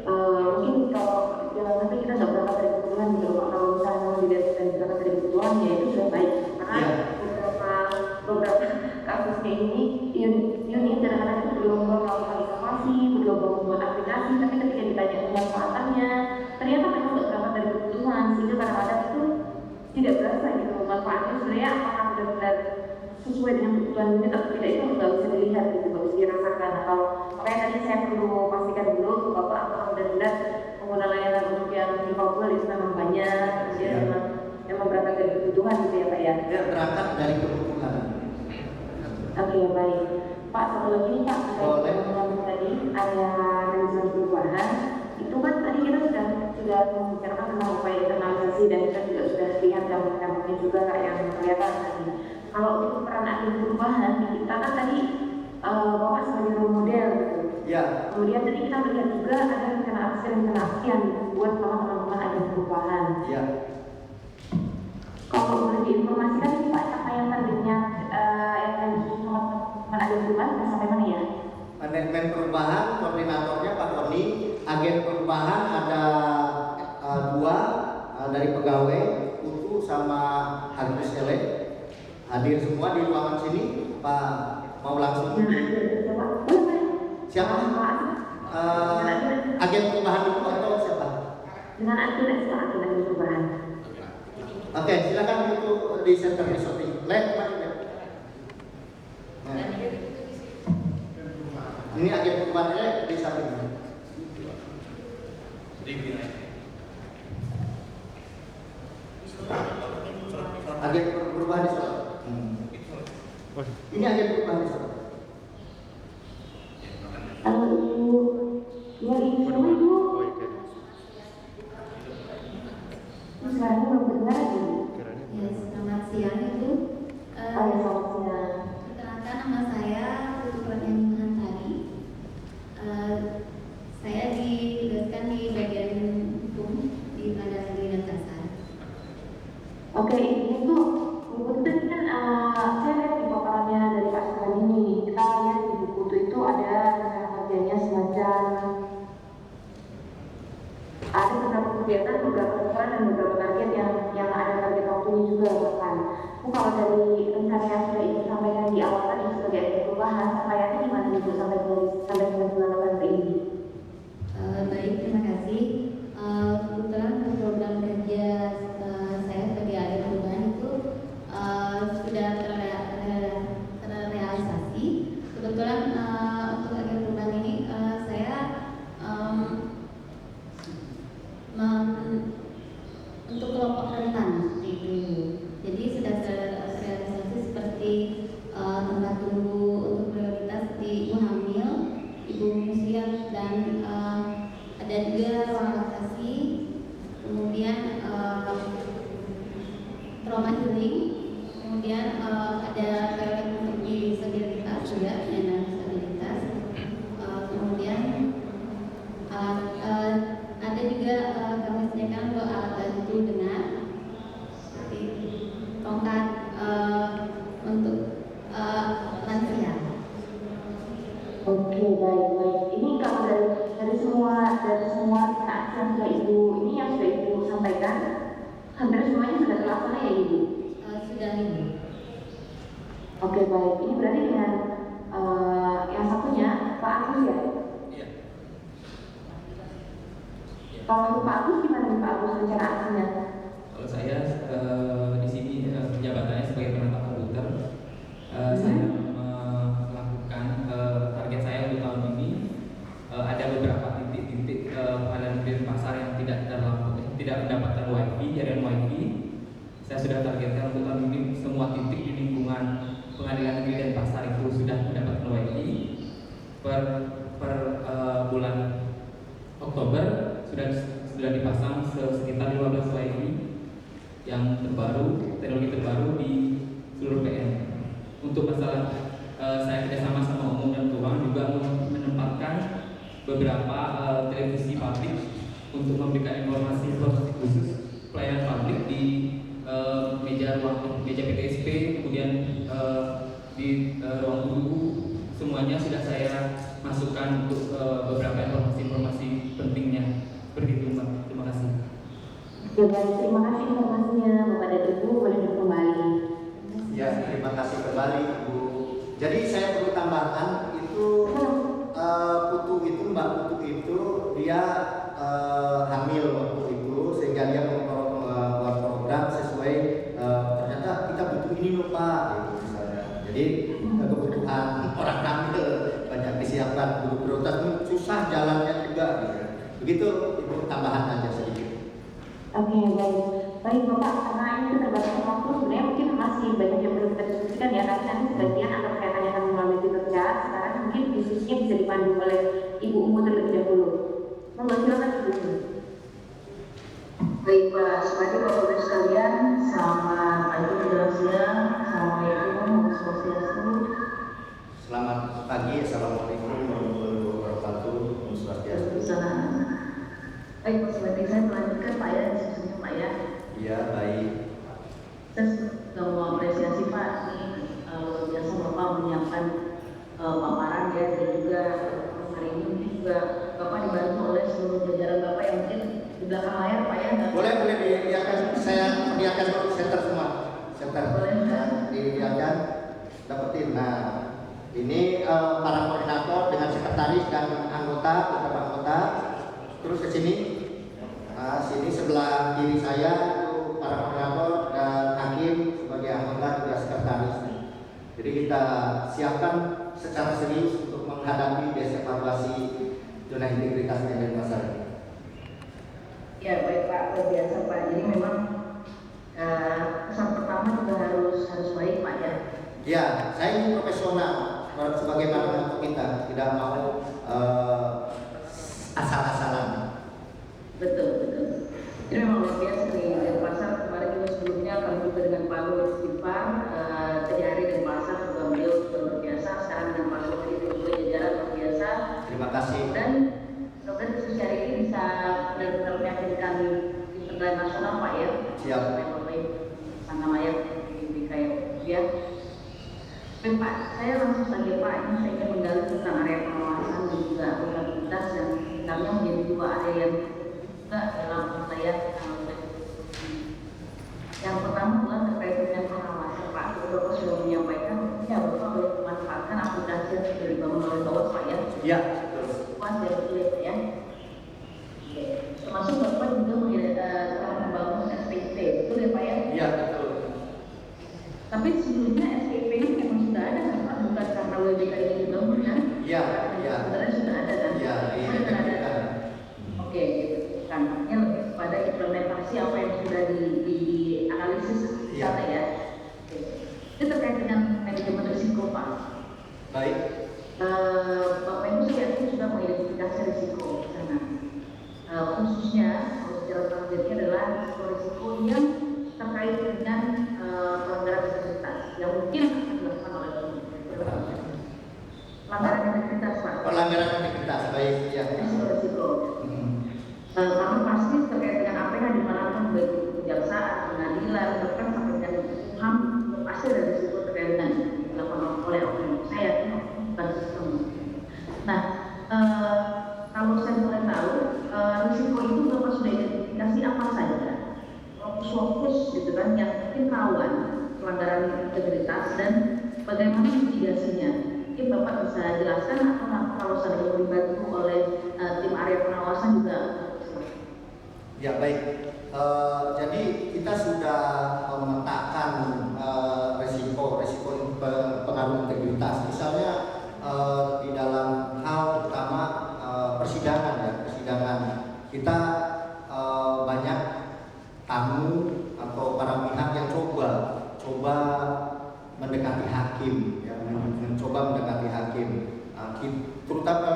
mungkin kalau jangan sampai kita nggak berangkat dari kebutuhan gitu Pak. Kalau misalnya mau dilihat dan berangkat dari kebutuhan ya itu sudah baik. Karena beberapa kasusnya ini unit kadang-kadang itu belum melakukan informasi, belum membuat aplikasi, tapi ketika ditanya pemanfaatannya ternyata memang nggak berangkat dari kebutuhan, sehingga kadang-kadang itu tidak berasa gitu manfaatnya sebenarnya apakah benar-benar sesuai dengan kebutuhan unit atau tidak itu nggak bisa dilihat gitu, nggak bisa dirasakan. Atau makanya tadi saya perlu pastikan dulu ke Bapak apakah benar-benar pengguna layanan untuk yang difabel itu memang banyak, kemudian memang berangkat dari kebutuhan gitu ya Pak ya? Ya, berangkat dari kebutuhan. Oke, baik. Pak, satu lagi nih Pak, terkait dengan tadi ada rencana perubahan. Itu kan tadi kita sudah membicarakan tentang upaya internalisasi dan kita juga sudah lihat dampak-dampaknya juga yang kelihatan tadi. Kalau untuk peran agen perubahan, kita kan tadi Bapak sebagai role model gitu. Ya. Kemudian tadi kita melihat juga ada rencana aksi yang dibuat sama teman-teman agen perubahan. Ya. Kalau boleh diinformasikan ini Pak, capaian targetnya yang teman-teman agen perubahan sampai mana ya? Manajemen perubahan, koordinatornya Pak Tony, agen perubahan ada 2 dari pegawai, Putu sama Agus Ele, hadir semua di ruangan sini. Pak mau langsung siapa? Agen perubahan itu atau siapa? Dengan agen perubahan. Oke, silakan itu di center resorting. Nah. Ini agen perubahannya di samping. Agen perubahan di sana. Ini agen perubahan di sana. Sekarang belum dengar Ibu. Ya, selamat siang Ibu. Selamat siang. Perkenalkan nama saya Putu Pratnyani Mahantari. Saya ditugaskan di bagian hukum di Pengadilan Negeri Denpasar. Oke, ini tuh buku tadi kan saya lihat di paparannya dari Pak Sukan ini. Kita lihat di buku itu ada rencana kerjanya semacam ada beberapa kegiatan, beberapa ukuran dan beberapa target yang ada target waktunya juga bahkan. Kalau dari rencana yang sudah Ibu sampaikan di awal tadi sebagai agen perubahan, capaiannya gimana Ibu sampai dengan bulan November ini? Baik, terima kasih. Kebetulan program kerja saya sebagai agen perubahan itu sudah terrealisasi. Kebetulan untuk agen perubahan ini saya untuk kelompok rentan seperti itu. Jadi sudah terrealisasi seperti tempat tunggu untuk prioritas di ibu hamil, ibu menyusui dan ada juga ruang laktasi, kemudian trauma healing, kemudian ada toilet untuk disabilitas juga penyandang disabilitas, kemudian ada juga kami sediakan untuk alat bantu dengar seperti tongkat untuk lansia. Oke, baik. Ini kalau dari semua rencana yang sudah Ibu sampaikan, hampir semuanya sudah terlaksana ya Ibu? Sudah ini. Oke, baik. Ini berarti dengan yang satunya Pak Agus ya? Iya. Kalau Pak Agus gimana nih Pak Agus rencana aksinya? Kalau saya di sini jabatannya sebagai penata komputer, saya melakukan target saya untuk tahun ini ada beberapa titik-titik pengadaan di pasar yang tidak mendapatkan WiFi, jaringan WiFi. Saya sudah targetkan untuk tahun ini semua titik di lingkungan pengadilan negeri dan pasar itu sudah mendapatkan WiFi. Per bulan Oktober sudah dipasang sekitar 15 WiFi yang terbaru, teknologi terbaru di seluruh PN. Untuk masalah saya kerjasama sama Umum dan Keuangan juga menempatkan beberapa televisi publik untuk memberikan informasi khusus pelayanan publik di meja PTSP, kemudian di ruang guru, semuanya sudah saya masukkan untuk beberapa informasi pentingnya. Seperti itu, Mbak. Terima kasih. Oke, baik. Terima kasih informasinya Bapak dan Ibu. Boleh kembali. Ya, terima kasih kembali Ibu. Jadi saya perlu tambahkan itu Putu itu, Mbak Putu itu dia hamil waktu itu, sehingga dia membuat program sesuai ternyata kita butuh ini loh Pak, gitu misalnya. Jadi kebutuhan orang hamil banyak disiapkan, guru prioritas susah jalannya juga, gitu. Begitu Ibu, tambahan aja sedikit. Oke, baik. Baik Bapak, karena ini keterbatasan waktu, sebenarnya mungkin masih banyak yang perlu kita diskusikan ya, tapi nanti sebagian akan saya tanyakan melalui Twitter chat. Sekarang mungkin diskusinya bisa dipandu oleh Ibu Umu terlebih dahulu. Monggo silakan Ibu. Baik Pak, sebagai Bapak-Ibu sekalian, selamat pagi menjelang siang. Assalamualaikum warahmatullahi wabarakatuh. Selamat pagi, assalamualaikum warahmatullahi wabarakatuh. Baik Pak, seperti saya melanjutkan Pak ya, diskusinya Pak ya. Iya, baik. Saya sudah mau apresiasi Pak, ini luar biasa Bapak menyiapkan paparan ya, dan juga hari ini juga Bapak dibantu oleh seluruh jajaran Bapak yang mungkin di belakang layar Pak ya. Boleh diakan, saya sediakan center semua. Center. Boleh. Diakan, dapetin. Nah, ini para koordinator dengan sekretaris dan anggota, beberapa anggota. Terus ke sini. Nah, sini sebelah kiri saya itu para koordinator dan hakim sebagai anggota juga sekretaris. Jadi kita siapkan secara serius untuk menghadapi desevaluasi zona integritas dan pasar. Ya baik Pak, luar biasa Pak. Jadi memang kesan pertama juga harus baik Pak ya. Ya, saya ingin profesional sebagaimana untuk kita, tidak mau asal-asalan. Betul. Ini memang luar biasa nih. Dan pasar kemarin juga sebelumnya kami juga dengan Pak Luhut Istighfar, Kejari dan pasar juga beliau juga luar biasa. Sekarang dengan Pak Luhut itu juga jajaran luar biasa. Terima kasih. Dan semoga diskusi hari ini bisa benar-benar meyakinkan di Pengadilan Nasional Pak ya. Siap. Supaya Bapak sangat layak di kayak ya. Baik Pak, saya langsung saja Pak. Ini saya ingin menggali tentang area pengawasan dan juga akuntabilitas yang sebenarnya menjadi dua area yang juga dalam saya yang pertama adalah terkait dengan pengawasan Pak. Bapak sudah menyampaikan ya Bapak boleh memanfaatkan aplikasi yang sudah dibangun oleh Bapak Pak ya. Iya. Puas ya betul ya. Termasuk Bapak juga membangun SPP, betul ya Pak ya? Iya, betul. Tapi sebelumnya SPP ini memang sudah ada kan Pak, bukan karena WBK ini dibangun kan? Iya. Sebenarnya sudah ada kan? Iya, Sudah ada. Oke, gitu. Kan artinya lebih kepada implementasi apa yang sudah dianalisis sana ya. Oke. Itu terkait dengan manajemen risiko Pak. Baik. Bapak Ibu saya yakin sudah mengidentifikasi risiko di sana. Khususnya kalau secara targetnya adalah risiko yang terkait dengan pelanggaran integritas yang mungkin akan dilakukan oleh pelanggaran integritas Pak. Pelanggaran integritas, baik ya. Risiko. Karena pasti terkait dengan apa yang dimanapun baik itu kejaksaan, pengadilan, bahkan sampai dengan HAM pasti ada risiko terkait dengan dilakukan oleh oknum. Saya yakin bukan sistem. Nah, kalau saya boleh tahu risiko itu Bapak sudah identifikasi apa saja? Fokus gitu kan yang mungkin rawan pelanggaran pelanggaran integritas dan bagaimana mitigasinya? Mungkin Bapak bisa jelaskan atau kalau saya mau dibantu oleh tim area pengawasan juga. Ya baik, jadi kita sudah memetakan resiko pengaruh integritas. Misalnya di dalam hal utama persidangan ya, persidangan kita banyak tamu atau para pihak yang coba mendekati hakim, ya, mencoba mendekati hakim. Terutama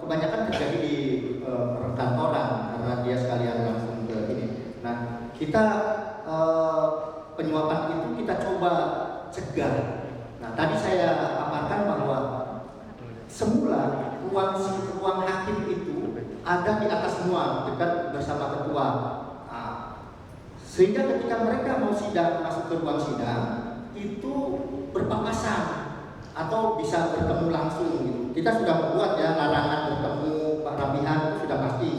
kebanyakan terjadi di perkantoran karena dia sekalian langsung ke ini. Nah, kita penyuapan itu kita coba cegah. Nah, tadi saya paparkan bahwa semula ruang hakim itu ada di atas semua dekat bersama ketua. Sehingga ketika mereka mau sidang, masuk ke ruang sidang itu berpapasan atau bisa bertemu langsung gitu. Kita sudah membuat ya larangan bertemu para pihak itu sudah pasti.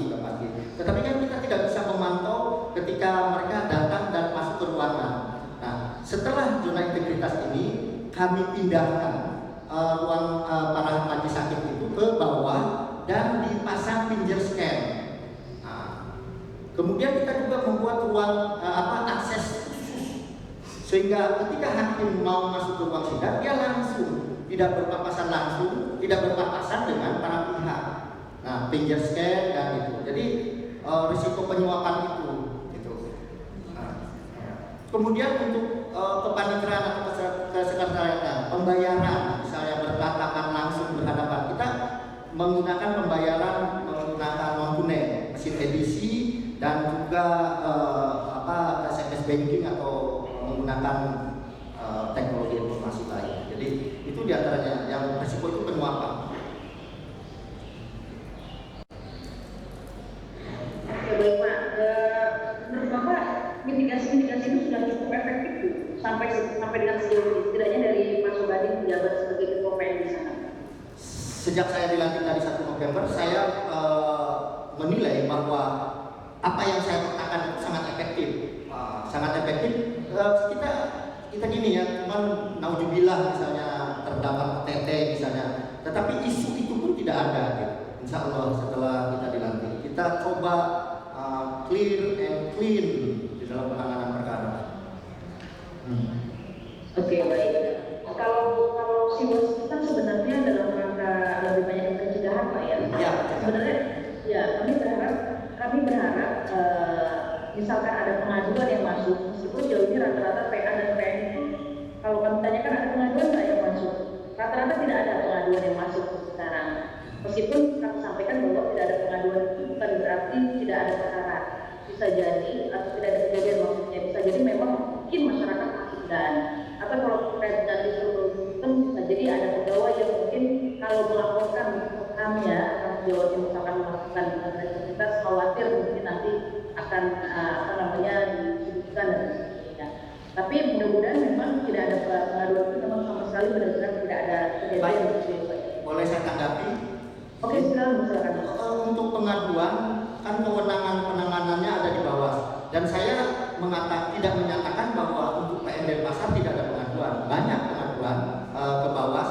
Tetapi kan kita tidak bisa memantau ketika mereka datang dan masuk ke ruangan. Nah, setelah zona integritas ini kami pindahkan ruang para majelis hakim itu ke bawah dan dipasang finger scan. Kemudian kita juga membuat ruang akses khusus sehingga ketika hakim mau masuk ke ruang sidang dia langsung tidak berpapasan dengan para pihak. Nah, finger scan dan itu. Jadi risiko penyuapan itu gitu. Kemudian untuk kepaniteraan atau kesekretariatan, pembayaran misalnya bertatakan langsung berhadapan, kita menggunakan pembayaran menggunakan non tunai, mesin edisi dan juga SMS banking atau menggunakan teknologi informasi lain. Jadi itu diantaranya yang risiko itu penyuapan. Oke, baik Pak. Menurut Bapak mitigasi itu sudah cukup efektif Bu? sampai dengan sejauh ini, setidaknya dari Pak Sobadi menjabat sebagai ketua PN di sana. Sejak saya dilantik dari 1 November, saya menilai bahwa apa yang saya katakan itu sangat efektif. Kita gini ya, cuman naujubillah misalnya terdapat TT misalnya, tetapi isu itu pun tidak ada. Gitu. Insya Allah setelah kita dilantik, kita coba clear and clean di dalam penanganan perkara. Oke, baik. Kalau siwas itu kan sebenarnya dalam rangka lebih banyak pencegahan Pak ya. Ya, sebenarnya ya kami berharap misalkan ada pengaduan yang masuk, meskipun jauh ini rata-rata PA dan PN itu kalau kami tanyakan ada pengaduan nggak yang masuk, rata-rata tidak ada pengaduan yang masuk sekarang. Meskipun kami sampaikan bahwa tidak ada pengaduan itu bukan berarti tidak ada perkara, bisa jadi atau tidak ada kejadian, maksudnya bisa jadi memang mungkin masyarakat dan atau kalau terkait dengan distribusi sistem bisa jadi ada pegawai yang mungkin kalau melaporkan kami ya akan jawabnya misalkan melakukan aktivitas khawatir mungkin nanti akan disebutkan dan sebagainya. Tapi mudah-mudahan memang tidak ada pengaduan itu memang sama sekali benar-benar tidak ada kejadian. Boleh saya tanggapi? Oke, silakan. Untuk pengaduan kan kewenangan penanganannya ada di bawah dan saya tidak menyatakan bahwa untuk PN Denpasar tidak ada pengaduan. Banyak pengaduan ke bawah,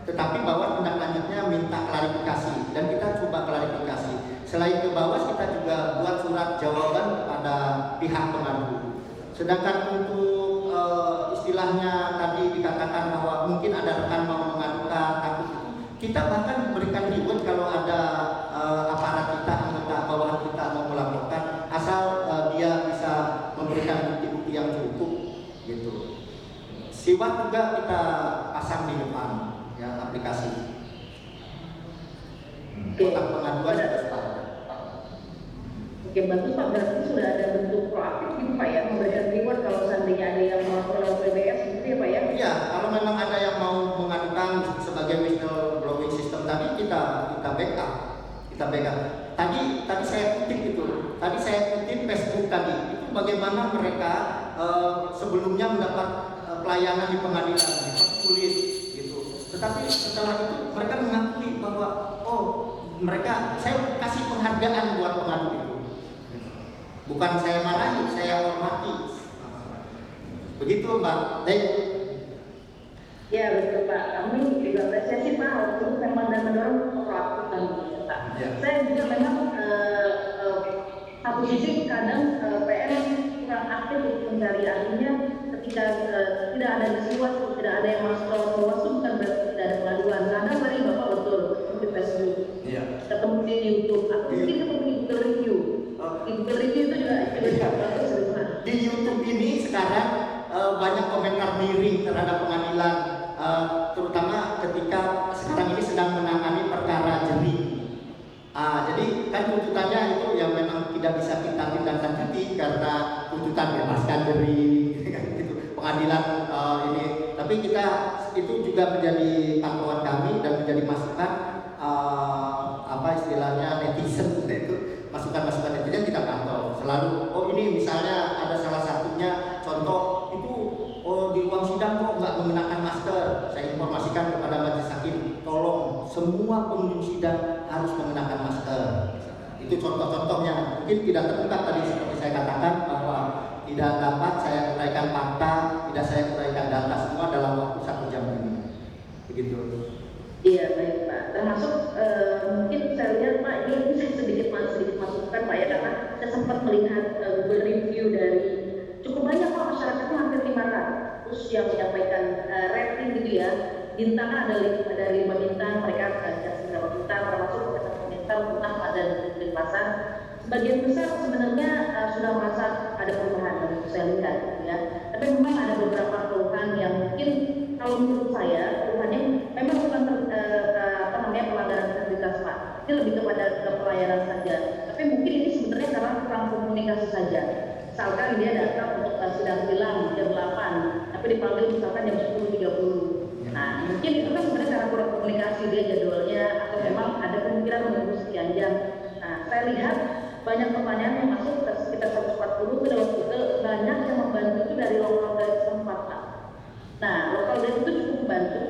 tetapi bawah tindak lanjutnya minta klarifikasi dan kita coba klarifikasi. Selain ke bawah kita juga buat surat jawaban kepada pihak pengadu. Sedangkan untuk istilahnya tadi dikatakan bahwa mungkin ada rekan mau mengadukan takut itu, kita bahkan memberikan reward kalau ada aparat kita, anggota bawahan kita mau melaporkan, asal dia bisa memberikan bukti-bukti yang cukup gitu. Siwat juga kita pasang di depan ya aplikasi. Kotak pengaduan sudah sepakat. Oke, bagus Pak, berarti sudah ada bentuk proaktif gitu Pak ya, memberikan reward kalau seandainya ada yang mau lewat PBS gitu ya Pak ya? Iya, kalau memang ada yang mau mengadukan sebagai whistleblowing system tadi kita backup. Tadi saya kutip itu. Tadi saya kutip Facebook tadi. Itu bagaimana mereka sebelumnya mendapat pelayanan di pengadilan, dipersulit gitu. Tetapi setelah itu mereka mengakui bahwa saya kasih penghargaan buat pengadu itu. Bukan saya marahi, saya hormati. Begitu Mbak Dek. Ya betul Pak, kami juga apresiasi Pak untuk memang dan mendorong proaktif dan Pak. Ya. Saya juga memang satu sisi kadang PR kurang aktif untuk mencari, artinya ketika tidak ada disuat, tidak ada yang masuk ke Bawaslu bukan berarti tidak ada pengaduan. Kadang tadi Bapak betul di Facebook, ketemu di YouTube, atau mungkin ketemu di Google Review. Di Google Review itu juga bagus. Di YouTube ini sekarang banyak komentar miring terhadap pengadilan, terutama ketika sekarang ini sedang menangani perkara jering. Jadi kan tuntutannya itu yang memang tidak bisa kita tindak lanjuti karena tuntutan bebaskan jering, gitu. Pengadilan ini. Tapi kita itu juga menjadi pantauan kami dan menjadi masukan apa istilahnya netizen itu. Masukan-masukan netizen kita pantau selalu. Oh ini misalnya ada salah satunya contoh itu, oh di ruang sidang kok nggak mengenakan masker. Saya informasikan kepada majelis hakim, tolong semua pengunjung sidang harus mengenakan masker. Itu contoh-contohnya. Mungkin tidak terungkap tadi seperti saya katakan bahwa tidak dapat saya uraikan fakta, tidak saya uraikan data semua dalam waktu 1 jam ini. Begitu. Iya baik Pak. Termasuk mungkin saya lihat Pak ini sedikit masukan Pak ya, karena saya sempat melihat Google Review dari cukup banyak Pak, masyarakatnya hampir 500 terus yang menyampaikan rating gitu ya. Bintangnya ada 5 bintang, mereka kasih berapa bintang, termasuk komentar tentang ada di pasar. Sebagian besar sebenarnya sudah merasa ada perubahan dari saya lihat gitu ya. Tapi memang ada beberapa keluhan yang mungkin kalau menurut saya keluhannya memang bukan pelanggaran integritas Pak. Ini lebih kepada pelayanan saja. Tapi mungkin ini sebenarnya karena kurang komunikasi saja. Misalkan dia datang untuk sidang silang jam 8, tapi dipanggil misalkan jam 10.30. Nah, mungkin itu kan sebenarnya karena kurang komunikasi dia jadwalnya, atau memang ada kemungkinan menunggu sekian jam. Nah, saya lihat banyak pertanyaan yang masuk sekitar 140 ke dalam Google, banyak yang membantu itu dari lokal dari setempat Pak. Nah, lokal dari itu cukup membantu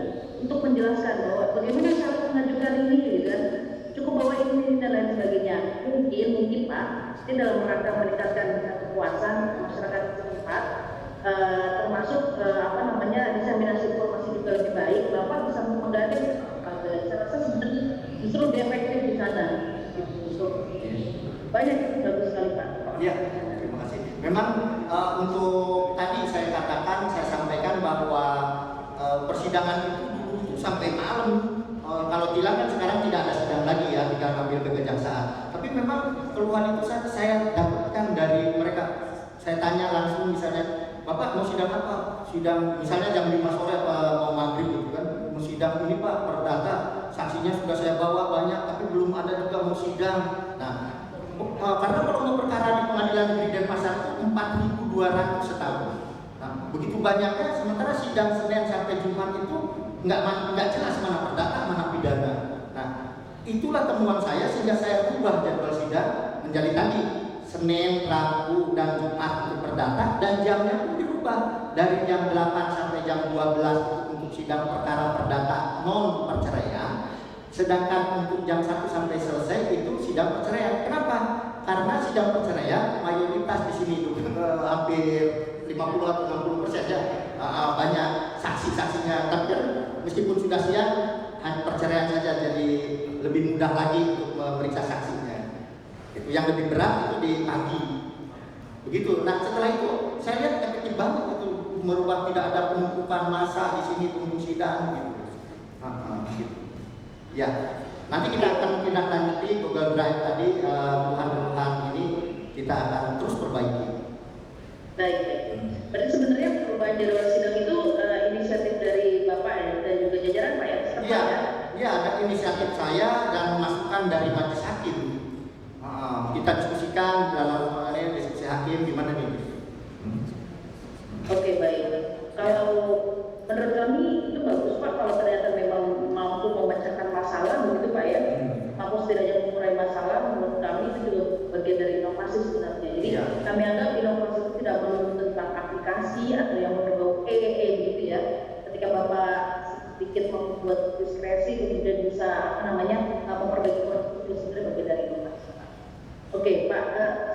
untuk menjelaskan bahwa bagaimana cara mengajukan ini, gitu kan? Cukup bawa ini dan lain sebagainya. Mungkin Pak, ini dalam rangka meningkatkan kepuasan masyarakat setempat, termasuk diseminasi informasi juga lebih baik. Bapak bisa menggandeng. Saya rasa sebenarnya justru lebih efektif di sana. Gitu. Banyak bagus sekali Pak. Ya, terima kasih. Memang untuk tadi saya katakan, saya sampaikan bahwa persidangan itu dulu sampai malam. Kalau tilang kan sekarang tidak ada sidang lagi ya, tinggal ambil ke kejaksaan. Tapi memang keluhan itu saya dapatkan dari mereka. Saya tanya langsung misalnya, Bapak mau sidang apa? Sidang misalnya jam 5 sore mau maghrib gitu kan. Mau sidang ini Pak, perdata. Saksinya sudah saya bawa banyak, tapi belum ada juga mau sidang. Nah, karena kalau mau perkara di Pengadilan Negeri Denpasar itu 4.200 setahun. Nah, begitu banyaknya, sementara sidang Senin sampai Jumat itu nggak jelas mana perdata, mana pidana. Nah, itulah temuan saya sehingga saya ubah jadwal sidang menjadi tadi Senin, Rabu, dan Jumat untuk perdata, dan jamnya pun dirubah dari jam 8 sampai jam 12 untuk sidang perkara perdata non perceraian. Sedangkan untuk jam 1 sampai selesai itu sidang perceraian. Kenapa? Karena sidang perceraian mayoritas di sini itu hampir 50 atau 60% ya, banyak saksi-saksinya. Tapi meskipun sudah siang, perceraian saja, jadi lebih mudah lagi untuk memeriksa saksinya. Itu yang lebih berat itu di pagi. Begitu. Nah setelah itu saya lihat efektif banget itu, merubah, tidak ada penumpukan massa di sini tunggu sidang gitu. Gitu. Ya, nanti kita akan tindak lanjuti Google Drive tadi, keluhan-keluhan ini kita akan terus perbaiki. Baik. Berarti sebenarnya perubahan jadwal sidang itu inisiatif dari Bapak ya, dan juga jajaran Pak ya? Iya, ada inisiatif saya dan masukan dari majelis hakim. Kita diskusikan dalam diskusi hakim gimana nih? Oke, baik. Kalau menurut kami itu bagus Pak, kalau ternyata memang mampu memecahkan masalah begitu Pak ya, mampu setidaknya mengurai masalah, menurut kami itu juga bagian dari inovasi sebenarnya. Jadi kami anggap inovasi itu tidak melulu tentang aplikasi atau yang berbau begitu ya. Ketika Bapak sedikit membuat diskresi kemudian bisa memperbaiki proses itu sebenarnya bagian dari inovasi. Oke Pak,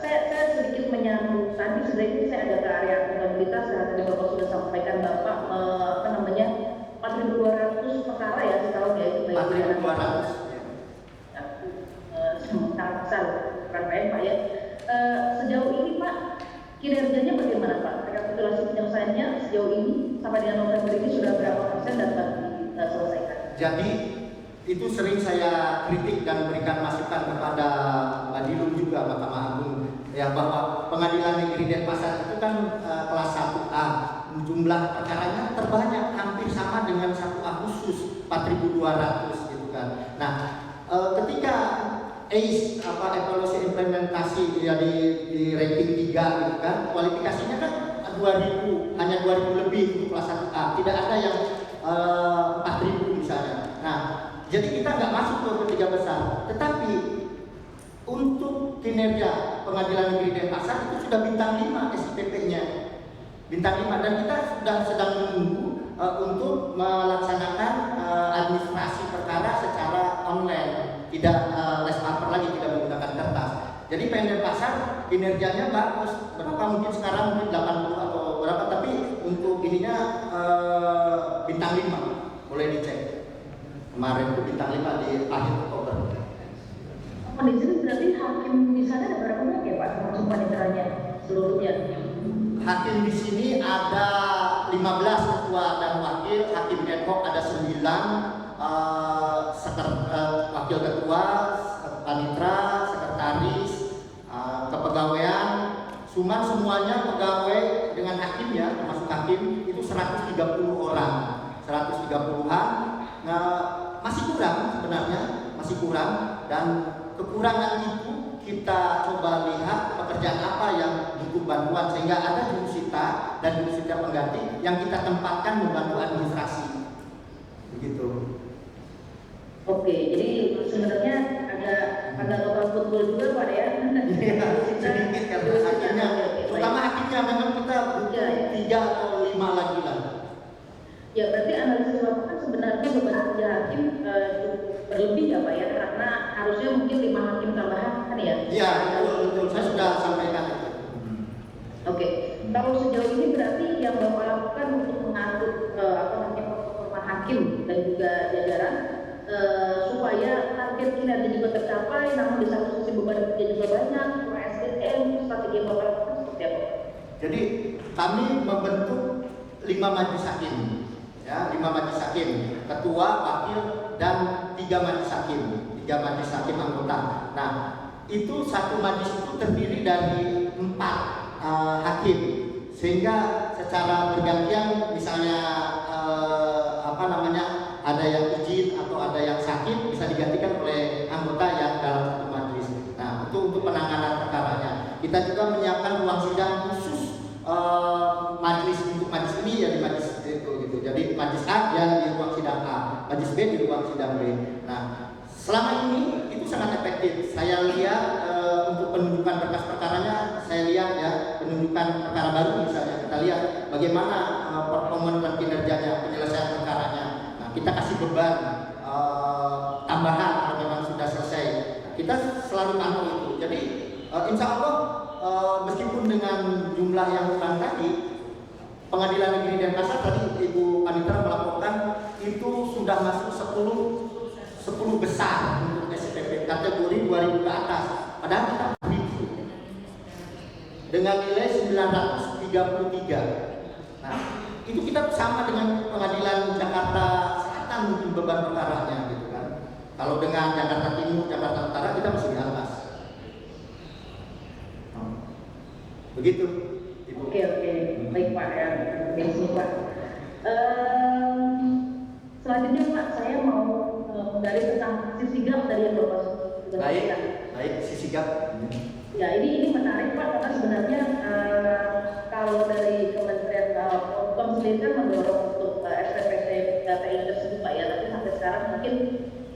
saya sedikit menyambung tadi, sebenarnya saya ada ke area prioritas yang tadi Bapak sudah sampaikan Bapak 4.200 perkara ya setahun ya itu baik 4.200. sangat besar bukan main Pak ya. Sejauh ini Pak kinerjanya bagaimana Pak? Rekapitulasi penyelesaiannya sejauh ini sampai dengan November ini sudah berapa persen dapat diselesaikan? Jadi itu sering saya kritik dan berikan masukan kepada Mbak Dilun juga Mahkamah Agung ya, bahwa Pengadilan Negeri Denpasar itu kan kelas 1A, jumlah perkaranya terbanyak, hampir sama dengan 1A khusus 4.200 gitu kan. Nah, ketika ACE evaluasi implementasi ya di ranking 3 gitu kan, kualifikasinya kan 2.000, hanya 2.000 lebih untuk kelas 1A, tidak ada yang 4.000 misalnya. Nah, jadi kita nggak masuk ke 3 besar, tetapi untuk kinerja Pengadilan Negeri Denpasar itu sudah bintang 5 SIPP-nya, bintang 5, dan kita sedang menunggu untuk melaksanakan administrasi perkara secara online, tidak les paper lagi, tidak menggunakan kertas. Jadi PN Denpasar kinerjanya bagus, berapa mungkin sekarang mungkin 80 atau berapa, tapi untuk ininya bintang 5, boleh dicek. Kemarin itu bintang 5 di akhir Oktober. Di sini berarti hakim di sana ada berapa banyak ya Pak? Termasuk panitranya seluruhnya? Hakim di sini ada 15 ketua dan wakil, hakim ad hoc ada 9, wakil ketua, panitra, sekretaris, kepegawaian, suman semuanya pegawai dengan hakim ya, termasuk hakim itu 130 orang, 130-an. Nah, masih kurang sebenarnya, masih kurang, dan kekurangan itu kita coba lihat pekerjaan apa yang butuh bantuan, sehingga ada jurusita dan jurusita pengganti yang kita tempatkan membantu administrasi. Begitu. Oke, jadi sebenarnya agak lokal betul juga Pak ya. Sedikit karena hakimnya, terutama hakimnya memang kita butuh 3 atau 5 lagi lah. Ya berarti analisis Bapak kan sebenarnya beban kerja hakim berlebih ya Pak ya, karena harusnya mungkin 5 hakim tambahan kan ya? Iya betul, saya sudah sampaikan itu. Oke, kalau sejauh ini berarti yang Bapak lakukan untuk mengatur performa hakim dan juga jajaran supaya target kinerja juga tercapai, namun di satu sisi beban kerja juga banyak, SDM, strategi yang Bapak lakukan seperti apa? Jadi kami membentuk 5 majelis hakim, ya 5 majelis hakim, ketua, wakil, dan 3 majelis hakim, 3 majelis hakim anggota. Nah, itu satu majelis itu terdiri dari 4 hakim, sehingga secara bergantian misalnya ada yang izin atau ada yang sakit bisa digantikan oleh anggota yang dalam satu majelis. Nah, itu untuk penanganan perkaranya. Kita juga menyiapkan ruang sidang khusus majelis untuk majelis ini ya di majelis itu gitu. Jadi majelis A ya di ruang sidang A, majelis B di ruang sidang B. Nah, selama ini itu sangat efektif. Saya lihat untuk penunjukan berkas perkaranya, saya lihat ya penunjukan perkara baru misalnya, kita lihat bagaimana performa dan kinerjanya, penyelesaian perkaranya. Nah, kita kasih beban tambahan kalau memang sudah selesai. Kita selalu pantau itu. Jadi insya Allah meskipun dengan jumlah yang kurang tadi, Pengadilan Negeri Denpasar tadi Ibu Panitra melaporkan itu sudah masuk 10 besar untuk SPP kategori 2000 ke atas. Padahal kita dengan nilai 933. Nah, itu kita sama dengan Pengadilan Jakarta Selatan mungkin beban perkaranya gitu kan. Kalau dengan Jakarta Timur, Jakarta Utara kita masih di atas. Begitu. Oke, baik Pak ya, terima Pak. Selanjutnya Pak, saya mau menggali tentang sisigap tadi yang Bapak sudah sampaikan. Baik, sisigap. Ya, ini menarik Pak, karena sebenarnya kalau dari Kementerian Polhukam sendiri kan mendorong untuk SPPT KPI tersebut Pak ya, tapi sampai sekarang mungkin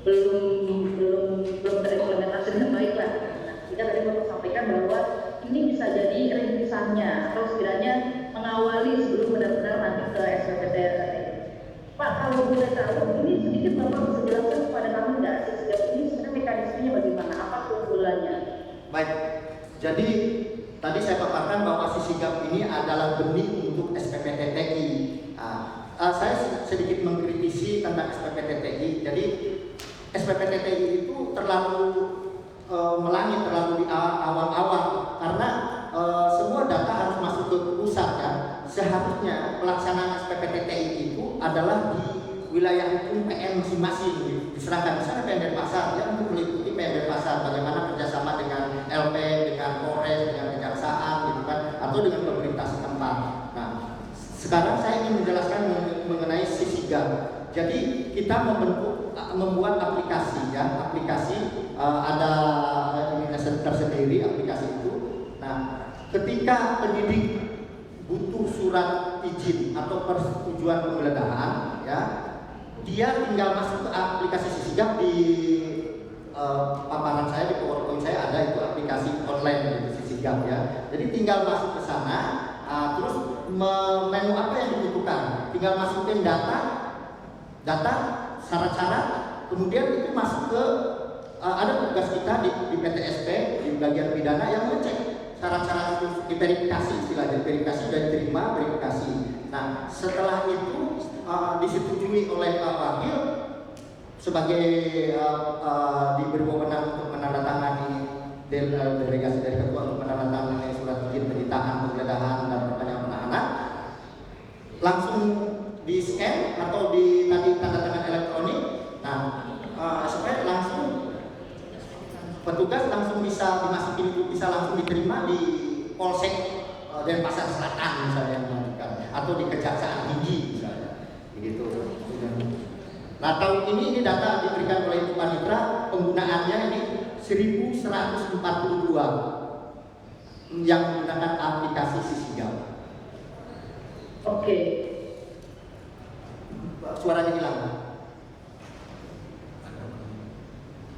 belum terimplementasi dengan baik lah. Nah, kita tadi Bapak sampaikan bahwa ini bisa jadi rintisannya atau setidaknya mengawali sebelum benar-benar nanti ke SPPT. Pak, kalau boleh tahu, ini sedikit Bapak bisa jelaskan kepada kami nggak sisigap ini sebenarnya mekanismenya bagaimana, apa keunggulannya? Baik, jadi tadi saya paparkan bahwa sisigap ini adalah benih untuk sedikit mengkritisi tentang SPP TTI. Jadi SPP TTI itu terlalu melangit, terlalu di awal-awal karena semua data harus masuk ke pusat kan. Seharusnya pelaksanaan SPP TTI itu adalah di wilayah hukum PN masing-masing diserahkan. Misalnya PN Denpasar ya untuk meliputi PN Denpasar bagaimana kerjasama dengan LP, dengan Polres, dengan kejaksaan gitu kan, atau dengan pemerintah setempat. Nah, sekarang saya ingin menjelaskan mengenai Sisigap. Jadi kita membuat aplikasi ya, ada tersendiri aplikasi itu. Nah, ketika penyidik butuh surat izin atau persetujuan penggeledahan ya, dia tinggal masuk ke aplikasi Sisigap. Di paparan saya, di PowerPoint saya ada itu aplikasi online gitu, Sisigap ya. Jadi tinggal masuk ke sana, terus menu apa yang dibutuhkan, tinggal masukin data, syarat-syarat, kemudian itu masuk ke ada tugas kita di PTSP di bagian pidana yang ngecek syarat-syarat itu, diverifikasi, istilahnya verifikasi dan terima verifikasi. Nah, setelah itu disetujui oleh Pak Wakil sebagai diberi wewenang untuk menandatangani delegasi dari ketua untuk menandatangani surat izin penyitaan, penggeledahan dan perpanjangan penahanan, langsung di scan atau di tadi tanda tangan elektronik. Nah, supaya langsung petugas langsung bisa dimasukin, bisa langsung diterima di Polsek Denpasar Selatan misalnya, atau di Kejaksaan Tinggi misalnya, begitu. Nah, tahun ini data diberikan oleh Ibu Panitra, penggunaannya ini 1142 yang menggunakan aplikasi Sisigap. Oke. Suaranya hilang.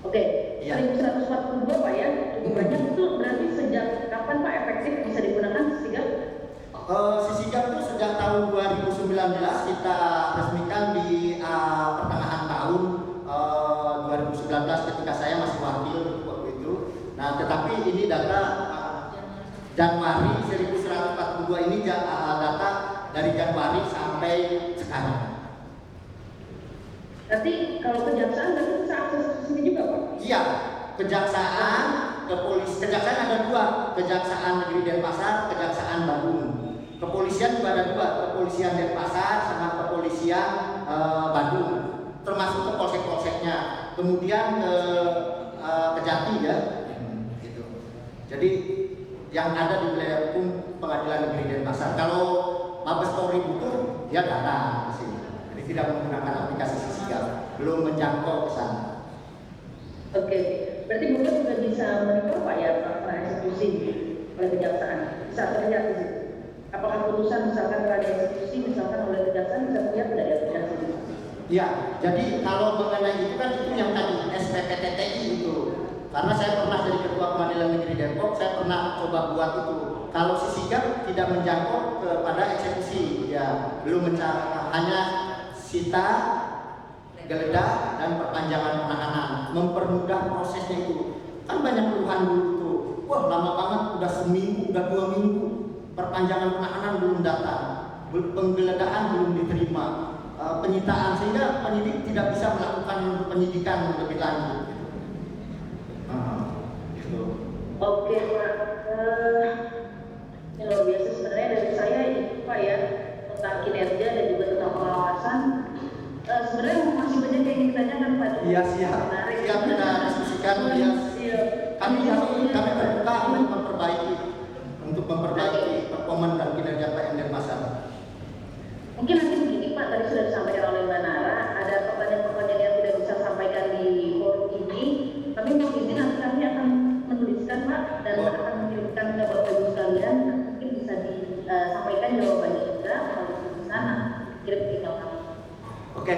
Oke. Ya. 1142 Pak ya, cukup banyak. Itu berarti sejak kapan Pak efektif bisa digunakan Sisigap? Sisigap itu sejak tahun 2019 kita resmikan di pertengahan tahun 2019 ketika saya masih wakil waktu itu. Nah, tetapi ini data Januari 1142 ini data dari Januari sampai sekarang. Berarti kalau kejaksaan berarti bisa akses ke sini juga Pak? Iya, kejaksaan, kejaksaan ada dua, Kejaksaan Negeri Denpasar, Kejaksaan Bandung. Kepolisian juga ada dua, Kepolisian Denpasar sama Kepolisian Bandung, termasuk ke polsek-polseknya. Kemudian ke Kejati ya, gitu. Jadi yang ada di wilayah hukum Pengadilan Negeri Denpasar. Kalau Mabes Polri butuh, dia datang ke sini. Jadi tidak menggunakan aplikasi Sisigap, belum menjangkau ke sana. Oke, berarti mungkin juga bisa monitor Pak ya, Pak eksekusi oleh kejaksaan. Bisa terlihat di situ. Apakah putusan misalkan ada eksekusi misalkan oleh kejaksaan bisa terlihat tidak ya kejaksaan? Ya, jadi kalau mengenai itu kan itu yang tadi SPP TTI itu. Karena saya pernah jadi ketua Pengadilan Negeri Depok, saya pernah coba buat itu. Kalau Sisigap tidak menjangkau kepada eksekusi, ya belum hanya sita, geledah dan perpanjangan penahanan, mempermudah prosesnya itu. Kan banyak keluhan dulu tuh, wah lama banget, udah seminggu, udah 2 minggu, perpanjangan penahanan belum datang, penggeledahan belum diterima, penyitaan, sehingga penyidik tidak bisa melakukan penyidikan lebih lanjut. Gitu. Oke Pak, yang luar biasa sebenarnya dari saya itu Pak ya, tentang kinerja dan juga tentang pengawasan. Sebenarnya masih banyak yang ingin ditanyakan Pak. Iya siap, siap kita diskusikan. Ya. Kami terbuka untuk memperbaiki performa dan kinerja PN Denpasar. Mungkin nanti begini Pak, tadi sudah disampaikan oleh Mbak Nara, ada pertanyaan-pertanyaan yang tidak bisa sampaikan di forum ini, tapi mungkin nanti kami akan menuliskan Pak dan akan mengirimkan ke Bapak Ibu sekalian, mungkin bisa disampaikan jawabannya juga kalau di sana kirim ke email kami. Oke,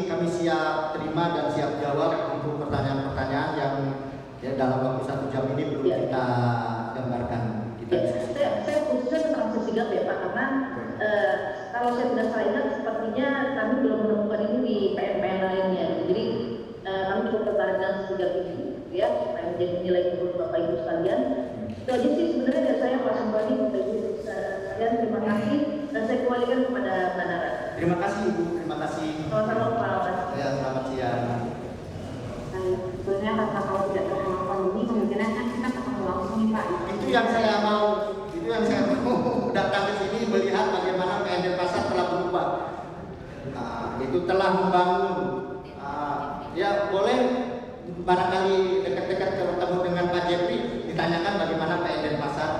kami siap terima dan siap jawab untuk pertanyaan-pertanyaan yang ya, dalam waktu 1 jam ini belum kita gambarkan. Saya khususnya tentang Sisigap ya Pak, karena kalau saya tidak salah ingat sepertinya kami belum menemukan ini di PN-PN lainnya. Jadi kami cukup tertarik dengan Sisigap ini, ya, supaya menjadi nilai untuk Bapak Ibu sekalian. Itu aja sih sebenarnya dari saya Pak Sembani, Bapak Ibu sekalian, terima kasih dan saya kembalikan kepada Mbak Nara. Terima kasih Ibu, terima kasih. Sama-sama Pak Lawan. Ya, selamat siang. Sebenarnya karena kalau tidak terhalang pandemi kemungkinan kan kita ketemu langsung nih Pak. Itu yang saya mau datang ke sini melihat bagaimana PN Denpasar telah berubah. Nah, itu telah membangun. Ya boleh barangkali dekat-dekat bertemu dengan Pak Jepri ditanyakan bagaimana PN Denpasar.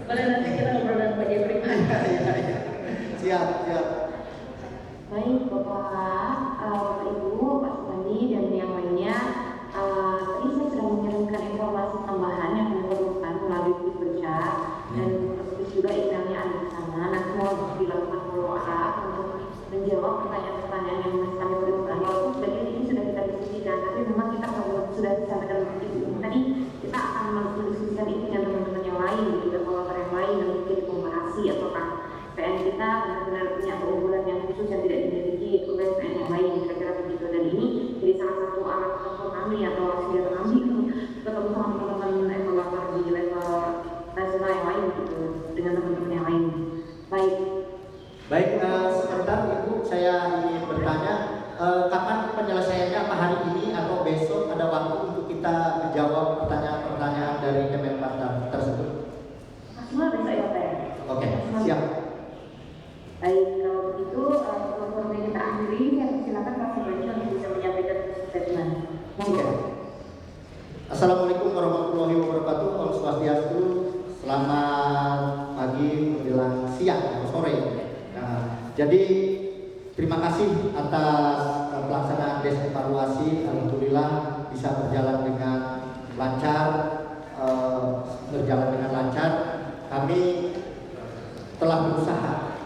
Boleh nanti kita ngobrol dengan Pak Jepri. Iya. Siap. Baik Bapak Ibu, Pak Sumandi dan yang lainnya, tadi saya sudah mengirimkan informasi tambahan yang diperlukan melalui Twitter dan terus juga emailnya ada di sana. Nanti mau dilakukan follow up untuk menjawab pertanyaan-pertanyaan yang masih kami berikan. Walaupun sebagian ini sudah kita diskusikan, tapi memang kita sudah disampaikan begitu. Tadi kita akan mendiskusikan ini dengan teman-teman yang lain, juga evaluator yang lain, dan mungkin komparasi ataukah PN kita benar-benar punya keunggulan yang khusus yang tidak dimiliki oleh PN yang lain, kira-kira begitu. Dan ini jadi salah satu alat tempur kami atau senjata kami untuk ketemu sama teman-teman evaluator di level nasional yang lain gitu, dengan teman-teman yang lain. Baik, Sebentar Ibu, saya ingin bertanya, kapan penyelesaiannya, apa hari ini atau besok ada waktu untuk kita menjawab pertanyaan-pertanyaan dari Kemenpar tersebut? maksimal besok ya Pak ya? Oke, siap. Baik, kalau begitu forum yang kita akhiri, saya silakan Pak Sumandi untuk bisa menyampaikan statement. Oke. Assalamualaikum warahmatullahi wabarakatuh. Om Swastiastu. Selamat pagi menjelang siang atau sore. Nah, jadi terima kasih atas pelaksanaan des evaluasi. Alhamdulillah bisa berjalan dengan lancar. Kami telah berusaha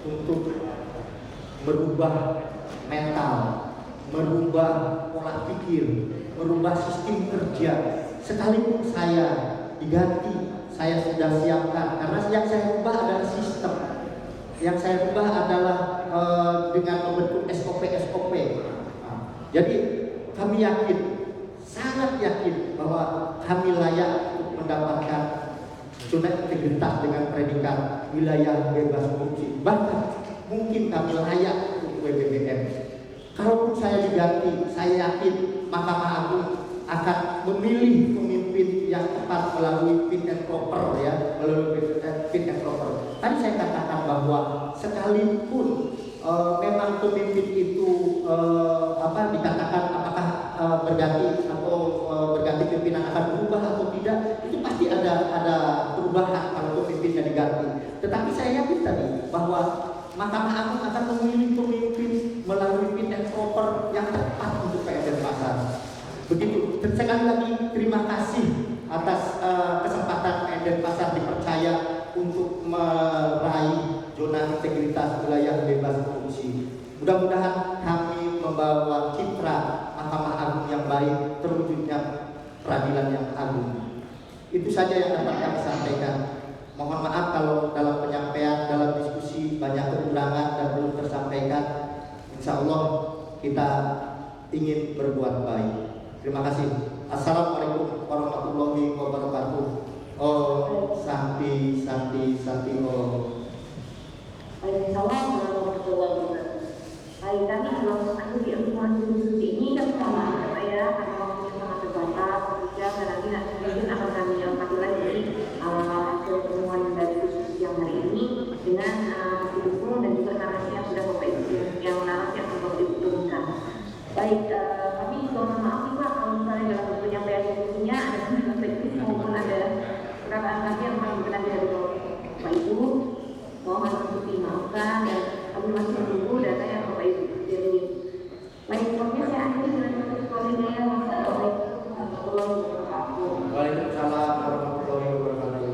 untuk merubah mental, merubah pola pikir, merubah sistem kerja. Sekalipun saya diganti, saya sudah siapkan, karena yang saya ubah adalah sistem. Yang saya ubah adalah dengan membentuk SOP. Jadi kami yakin, sangat yakin bahwa kami layak untuk mendapatkan zona integritas dengan predikat wilayah bebas korupsi. Bahkan mungkin kami layak untuk WBBM. Kalaupun saya diganti, saya yakin Mahkamah Agung akan memilih pemimpin yang tepat melalui fit and proper ya, melalui fit and proper. Tadi saya katakan bahwa sekalipun memang pemimpin itu dikatakan apakah berganti atau berganti pimpinan akan berubah atau tidak, itu pasti ada perubahan kalau pemimpinnya diganti. Tetapi saya yakin tadi bahwa Mahkamah Agung akan memilih pemimpin melalui fit and proper yang tepat untuk PN Denpasar. Begitu. Dan sekali lagi terima kasih atas kesempatan PN Denpasar dipercaya untuk meraih zona integritas wilayah bebas korupsi. Mudah-mudahan kami membawa citra Mahkamah Agung yang baik, terwujudnya peradilan yang agung. Itu saja yang dapat kami sampaikan. Mohon maaf kalau dalam penyampaian, dalam diskusi banyak kekurangan dan belum tersampaikan. Insya Allah kita ingin berbuat baik. Terima kasih. Assalamualaikum warahmatullahi wabarakatuh. Oh, Santi. Oh. Waalaikumsalam warahmatullahi wabarakatuh. Baik, kami belum akhiri informasi khusus ini dan sama saya karena waktunya sangat terbatas. Dan nanti mungkin akan kami lengkapi lagi hasil pertemuan dari khusus yang hari ini dengan didukung dan juga narasi yang sudah Bapak Ibu yang Bapak Ibu turunkan. Baik, kami juga mohon maaf nih Pak kalau misalnya dalam penyampaian diskusinya ada sedikit teknis maupun ada perkataan kami yang paling berkenan dari Bapak Ibu. Mohon untuk dimaafkan dan kami masih menunggu data yang Bapak Ibu kirim. Baik, pokoknya saya akhiri dengan koordinasi Wassalamualaikum warahmatullahi wabarakatuh. Waalaikumsalam warahmatullahi wabarakatuh.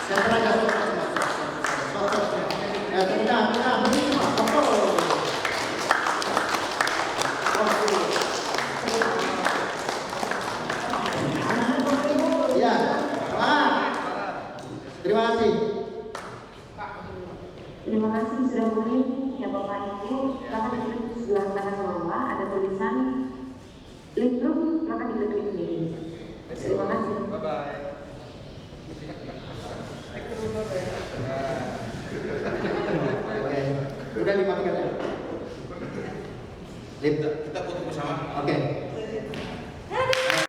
Sentra jatuh. Terima kasih sudah boleh ya Bapak Ibu. Silakan diklik di sebelah kanan bawah ada tulisan link room, silakan diklik sendiri. Terima kasih. Bye bye. Udah dimatikan ya? Lip. Kita foto bersama. Oke.